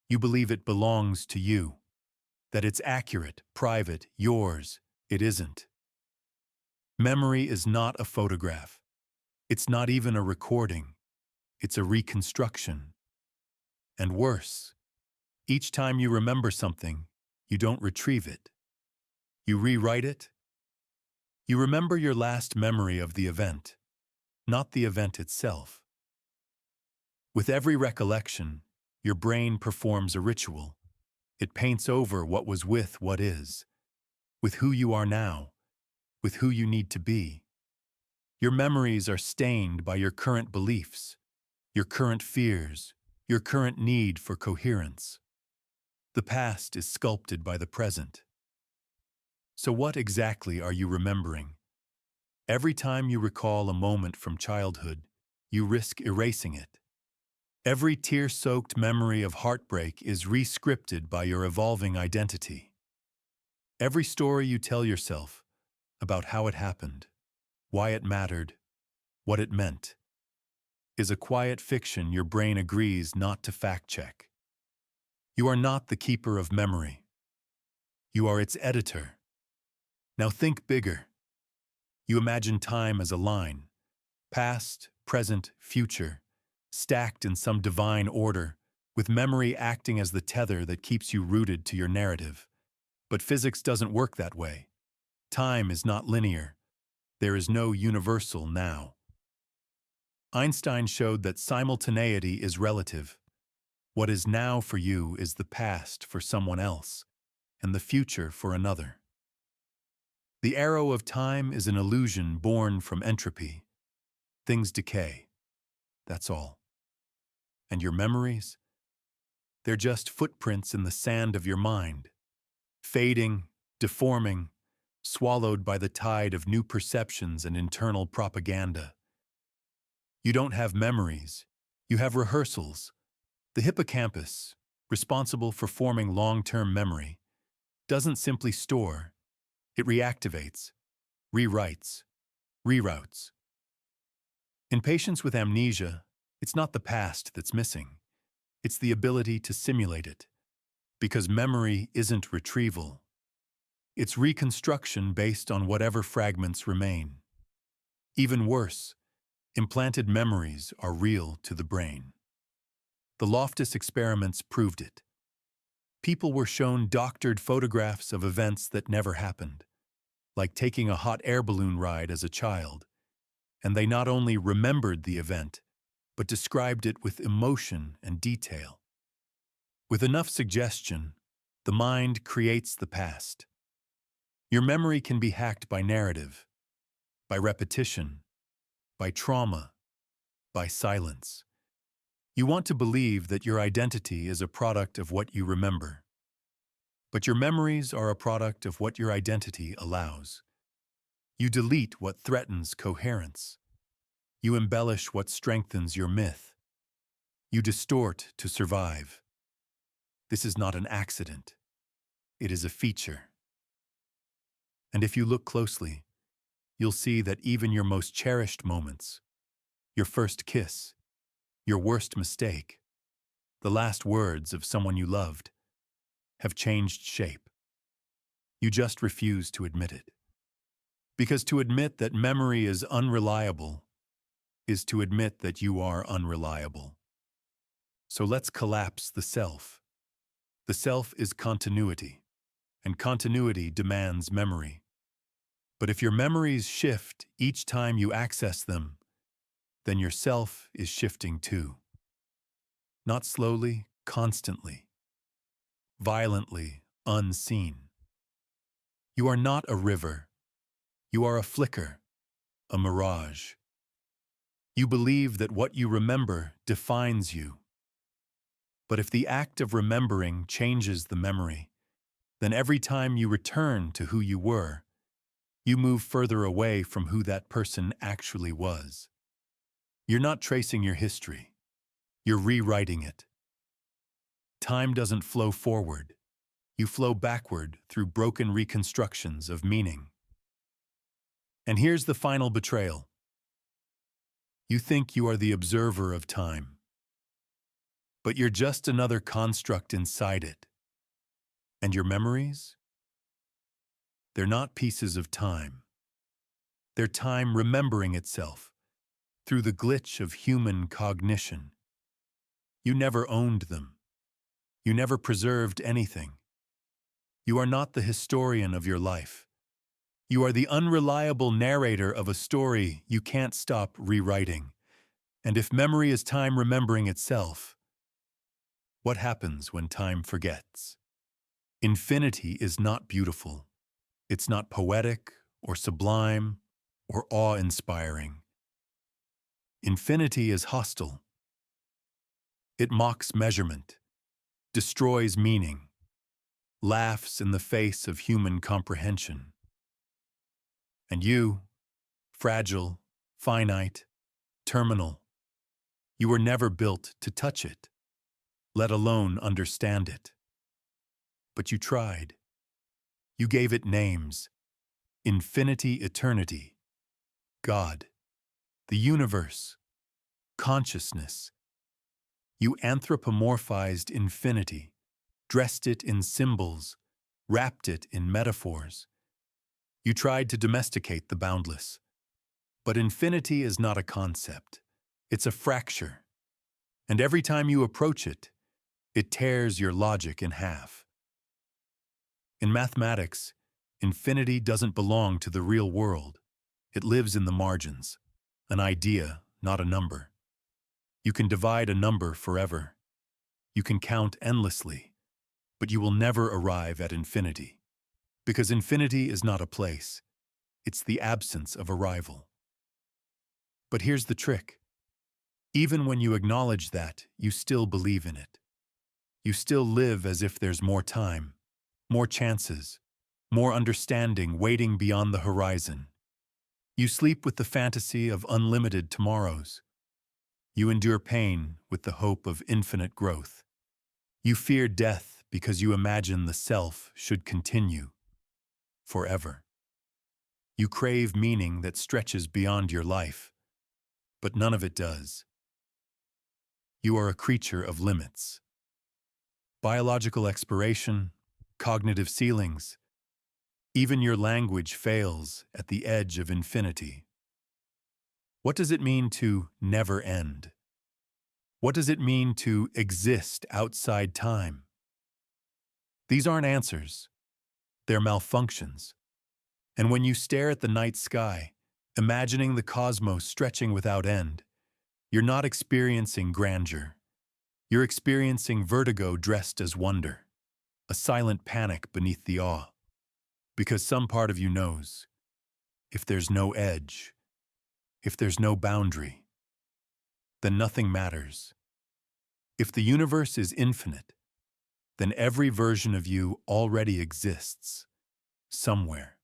You believe it belongs to you, that it's accurate, private, yours. It isn't. Memory is not a photograph. It's not even a recording. It's a reconstruction. And worse, each time you remember something, you don't retrieve it. You rewrite it. You remember your last memory of the event, not the event itself. With every recollection, your brain performs a ritual. It paints over what was with what is, with who you are now, with who you need to be. Your memories are stained by your current beliefs, your current fears, your current need for coherence. The past is sculpted by the present. So what exactly are you remembering? Every time you recall a moment from childhood, you risk erasing it. Every tear-soaked memory of heartbreak is re-scripted by your evolving identity. Every story you tell yourself about how it happened, why it mattered, what it meant, is a quiet fiction your brain agrees not to fact-check. You are not the keeper of memory. You are its editor. Now think bigger. You imagine time as a line, past, present, future, stacked in some divine order, with memory acting as the tether that keeps you rooted to your narrative. But physics doesn't work that way. Time is not linear. There is no universal now. Einstein showed that simultaneity is relative. What is now for you is the past for someone else, and the future for another. The arrow of time is an illusion born from entropy. Things decay. That's all. And your memories? They're just footprints in the sand of your mind, fading, deforming, swallowed by the tide of new perceptions and internal propaganda. You don't have memories. You have rehearsals. The hippocampus, responsible for forming long-term memory, doesn't simply store. It reactivates, rewrites, reroutes. In patients with amnesia, it's not the past that's missing. It's the ability to simulate it. Because memory isn't retrieval. It's reconstruction based on whatever fragments remain. Even worse, implanted memories are real to the brain. The Loftus experiments proved it. People were shown doctored photographs of events that never happened, like taking a hot air balloon ride as a child, and they not only remembered the event, but described it with emotion and detail. With enough suggestion, The mind creates the past. Your memory can be hacked by narrative, by repetition, by trauma, by silence. You want to believe that your identity is a product of what you remember. But your memories are a product of what your identity allows. You delete what threatens coherence. You embellish what strengthens your myth. You distort to survive. This is not an accident. It is a feature. And if you look closely, you'll see that even your most cherished moments, your first kiss, your worst mistake, the last words of someone you loved, have changed shape. You just refuse to admit it. Because to admit that memory is unreliable is to admit that you are unreliable. So let's collapse the self. The self is continuity, and continuity demands memory. But if your memories shift each time you access them, then your self is shifting too. Not slowly, constantly. Violently, unseen. You are not a river. You are a flicker, a mirage. You believe that what you remember defines you. But if the act of remembering changes the memory, then every time you return to who you were, you move further away from who that person actually was. You're not tracing your history. You're rewriting it. Time doesn't flow forward. You flow backward through broken reconstructions of meaning. And here's the final betrayal. You think you are the observer of time, but you're just another construct inside it. And your memories? They're not pieces of time. They're time remembering itself through the glitch of human cognition. You never owned them. You never preserved anything. You are not the historian of your life. You are the unreliable narrator of a story you can't stop rewriting. And if memory is time remembering itself, what happens when time forgets? Infinity is not beautiful. It's not poetic or sublime or awe-inspiring. Infinity is hostile. It mocks measurement, destroys meaning, laughs in the face of human comprehension. And you, fragile, finite, terminal, you were never built to touch it, let alone understand it. But you tried. You gave it names: infinity, eternity, God, the universe, consciousness. You anthropomorphized infinity, dressed it in symbols, wrapped it in metaphors. You tried to domesticate the boundless. But infinity is not a concept. It's a fracture. And every time you approach it, it tears your logic in half. In mathematics, infinity doesn't belong to the real world. It lives in the margins, an idea, not a number. You can divide a number forever. You can count endlessly, but you will never arrive at infinity. Because infinity is not a place. It's the absence of arrival. But here's the trick. Even when you acknowledge that, you still believe in it. You still live as if there's more time, more chances, more understanding waiting beyond the horizon. You sleep with the fantasy of unlimited tomorrows. You endure pain with the hope of infinite growth. You fear death because you imagine the self should continue forever. You crave meaning that stretches beyond your life, but none of it does. You are a creature of limits. Biological expiration, cognitive ceilings, even your language fails at the edge of infinity. What does it mean to never end? What does it mean to exist outside time? These aren't answers. They're malfunctions. And when you stare at the night sky, imagining the cosmos stretching without end, you're not experiencing grandeur. You're experiencing vertigo dressed as wonder. a silent panic beneath the awe, because some part of you knows, if there's no edge, if there's no boundary, then nothing matters. If the universe is infinite, then every version of you already exists, somewhere.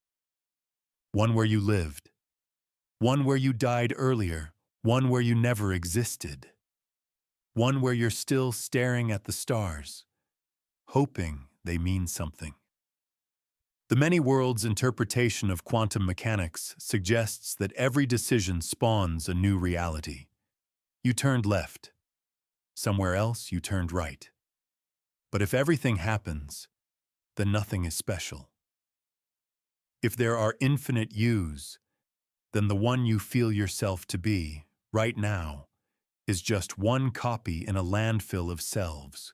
One where you lived, one where you died earlier, one where you never existed, one where you're still staring at the stars, hoping they mean something. The many worlds interpretation of quantum mechanics suggests that every decision spawns a new reality. You turned left. Somewhere else you turned right. But if everything happens, then nothing is special. If there are infinite yous, then the one you feel yourself to be, right now, is just one copy in a landfill of selves.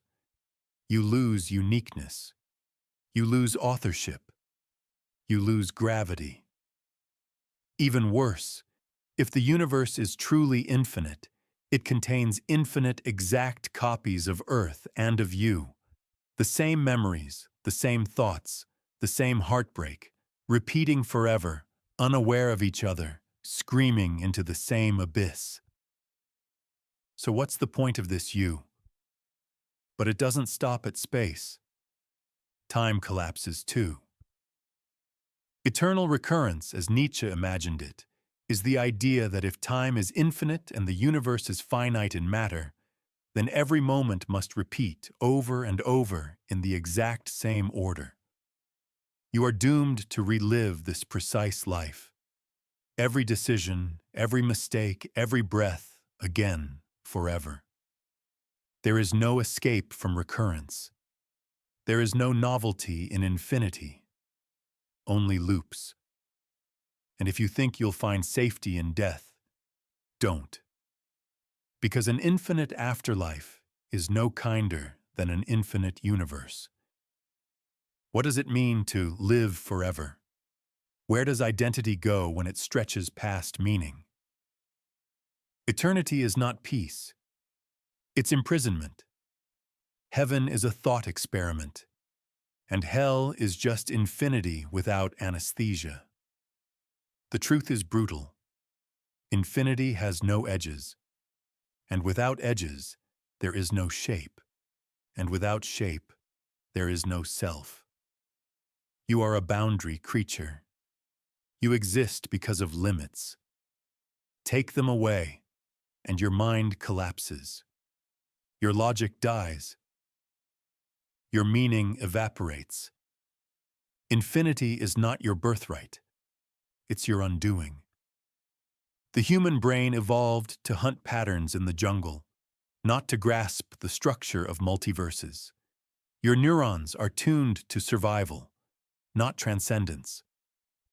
You lose uniqueness. You lose authorship. You lose gravity. Even worse, if the universe is truly infinite, it contains infinite exact copies of Earth and of you. The same memories, the same thoughts, the same heartbreak, repeating forever, unaware of each other, screaming into the same abyss. So what's the point of this you? But it doesn't stop at space. Time collapses too. Eternal recurrence, as Nietzsche imagined it, is the idea that if time is infinite and the universe is finite in matter, then every moment must repeat over and over in the exact same order. You are doomed to relive this precise life. Every decision, every mistake, every breath, again, forever. There is no escape from recurrence. There is no novelty in infinity. Only loops. And if you think you'll find safety in death, don't. Because an infinite afterlife is no kinder than an infinite universe. What does it mean to live forever? Where does identity go when it stretches past meaning? Eternity is not peace. It's imprisonment. Heaven is a thought experiment, and hell is just infinity without anesthesia. The truth is brutal. Infinity has no edges, and without edges, there is no shape, and without shape, there is no self. You are a boundary creature. You exist because of limits. Take them away, and your mind collapses. Your logic dies. Your meaning evaporates. Infinity is not your birthright. It's your undoing. The human brain evolved to hunt patterns in the jungle, not to grasp the structure of multiverses. Your neurons are tuned to survival, not transcendence.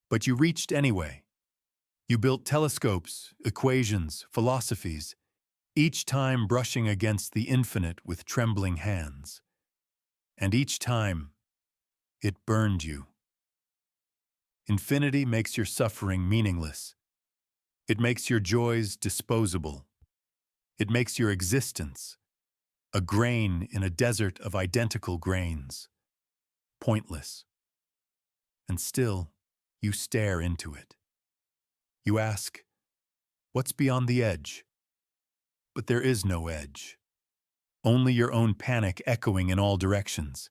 But you reached anyway. You built telescopes, equations, philosophies, each time brushing against the infinite with trembling hands. And each time, it burned you. Infinity makes your suffering meaningless. It makes your joys disposable. It makes your existence a grain in a desert of identical grains, pointless. And still, you stare into it. You ask, what's beyond the edge? But there is no edge. Only your own panic echoing in all directions.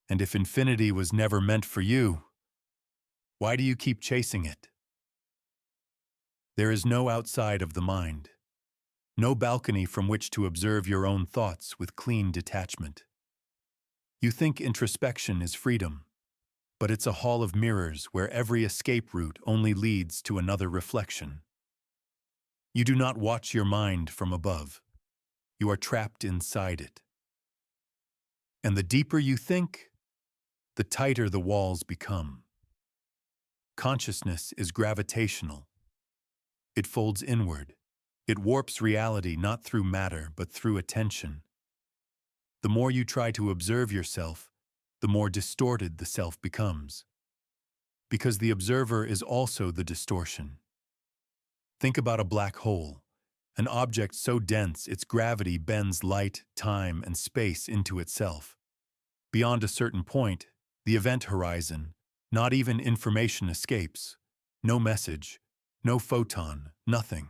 And if infinity was never meant for you, why do you keep chasing it? There is no outside of the mind, no balcony from which to observe your own thoughts with clean detachment. You think introspection is freedom, but it's a hall of mirrors where every escape route only leads to another reflection. You do not watch your mind from above. You are trapped inside it. And the deeper you think, the tighter the walls become. Consciousness is gravitational. It folds inward. It warps reality not through matter, but through attention. The more you try to observe yourself, the more distorted the self becomes. Because the observer is also the distortion. Think about a black hole, an object so dense its gravity bends light, time, and space into itself. Beyond a certain point, the event horizon, not even information escapes. No message, no photon, nothing.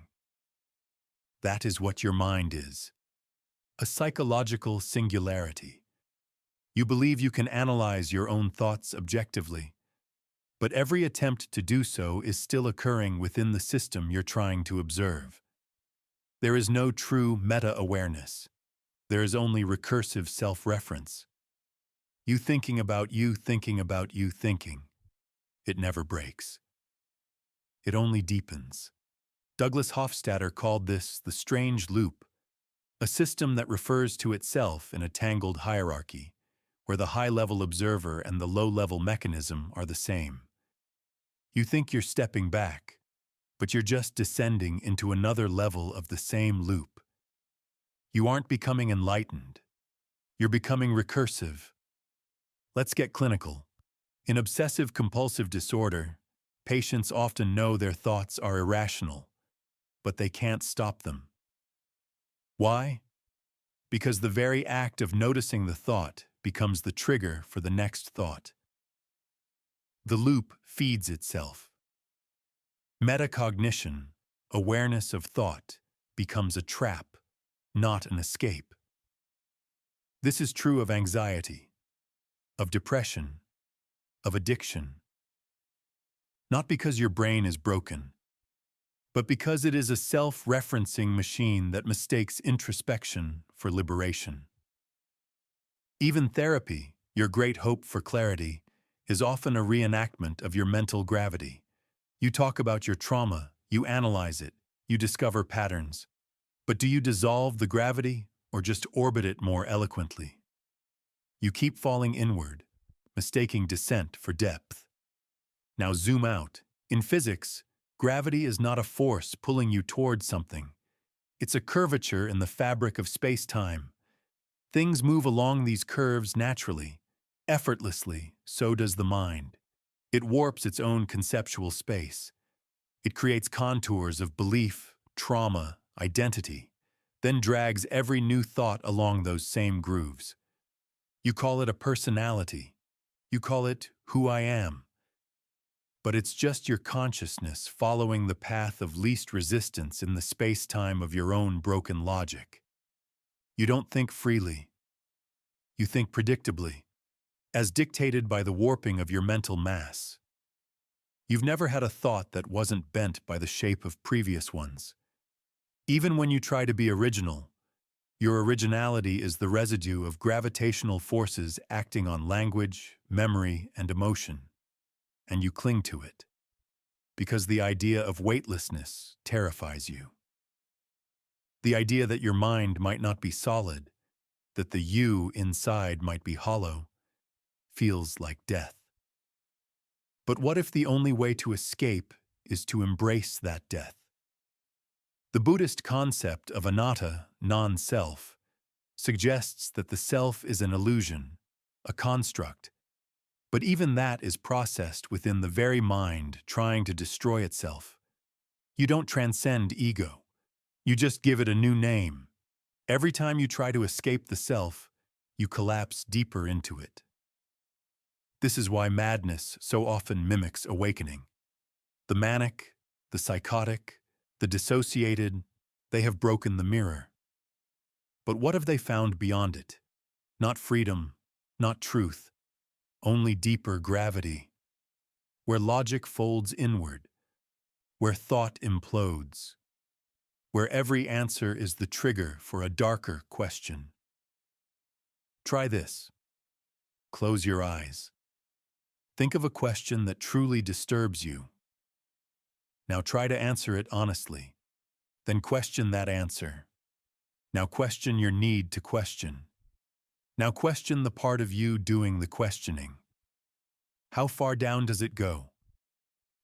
That is what your mind is. A psychological singularity. You believe you can analyze your own thoughts objectively, but every attempt to do so is still occurring within the system you're trying to observe. There is no true meta-awareness. There is only recursive self-reference. You thinking about you thinking about you thinking. It never breaks. It only deepens. Douglas Hofstadter called this the strange loop, a system that refers to itself in a tangled hierarchy, where the high-level observer and the low-level mechanism are the same. You think you're stepping back, but you're just descending into another level of the same loop. You aren't becoming enlightened. You're becoming recursive. Let's get clinical. In obsessive-compulsive disorder, patients often know their thoughts are irrational, but they can't stop them. Why? Because the very act of noticing the thought becomes the trigger for the next thought. The loop feeds itself. Metacognition, awareness of thought, becomes a trap, not an escape. This is true of anxiety, of depression, of addiction. Not because your brain is broken, but because it is a self-referencing machine that mistakes introspection for liberation. Even therapy, your great hope for clarity, is often a reenactment of your mental gravity. You talk about your trauma, you analyze it, you discover patterns. But do you dissolve the gravity or just orbit it more eloquently? You keep falling inward, mistaking descent for depth. Now zoom out. In physics, gravity is not a force pulling you towards something. It's a curvature in the fabric of space-time. Things move along these curves naturally, effortlessly, so does the mind. It warps its own conceptual space. It creates contours of belief, trauma, identity, then drags every new thought along those same grooves. You call it a personality. You call it who I am. But it's just your consciousness following the path of least resistance in the space-time of your own broken logic. You don't think freely. You think predictably, as dictated by the warping of your mental mass. You've never had a thought that wasn't bent by the shape of previous ones. Even when you try to be original, your originality is the residue of gravitational forces acting on language, memory, and emotion. And you cling to it, because the idea of weightlessness terrifies you. The idea that your mind might not be solid, that the you inside might be hollow, feels like death. But what if the only way to escape is to embrace that death? The Buddhist concept of anatta, non-self, suggests that the self is an illusion, a construct. But even that is processed within the very mind trying to destroy itself. You don't transcend ego. You just give it a new name. Every time you try to escape the self, you collapse deeper into it. This is why madness so often mimics awakening. The manic, the psychotic, the dissociated, they have broken the mirror. But what have they found beyond it? Not freedom, not truth. Only deeper gravity, where logic folds inward, where thought implodes, where every answer is the trigger for a darker question. Try this. Close your eyes. Think of a question that truly disturbs you. Now try to answer it honestly. Then question that answer. Now question your need to question. Now question the part of you doing the questioning. How far down does it go?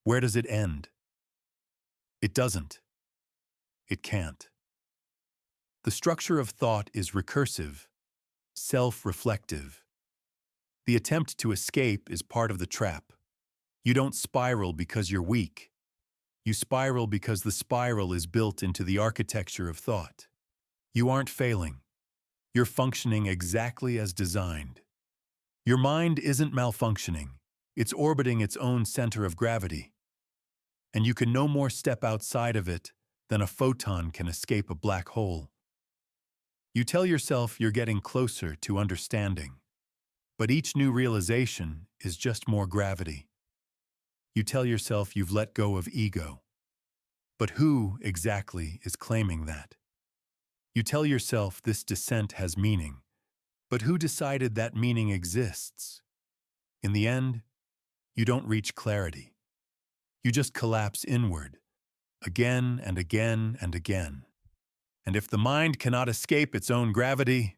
Where does it end? It doesn't. It can't. The structure of thought is recursive, self-reflective. The attempt to escape is part of the trap. You don't spiral because you're weak. You spiral because the spiral is built into the architecture of thought. You aren't failing. You're functioning exactly as designed. Your mind isn't malfunctioning. It's orbiting its own center of gravity, and you can no more step outside of it than a photon can escape a black hole. You tell yourself you're getting closer to understanding, but each new realization is just more gravity. You tell yourself you've let go of ego, but who exactly is claiming that? You tell yourself this descent has meaning, but who decided that meaning exists? In the end, you don't reach clarity. You just collapse inward, again and again and again. And if the mind cannot escape its own gravity,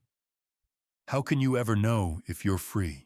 how can you ever know if you're free?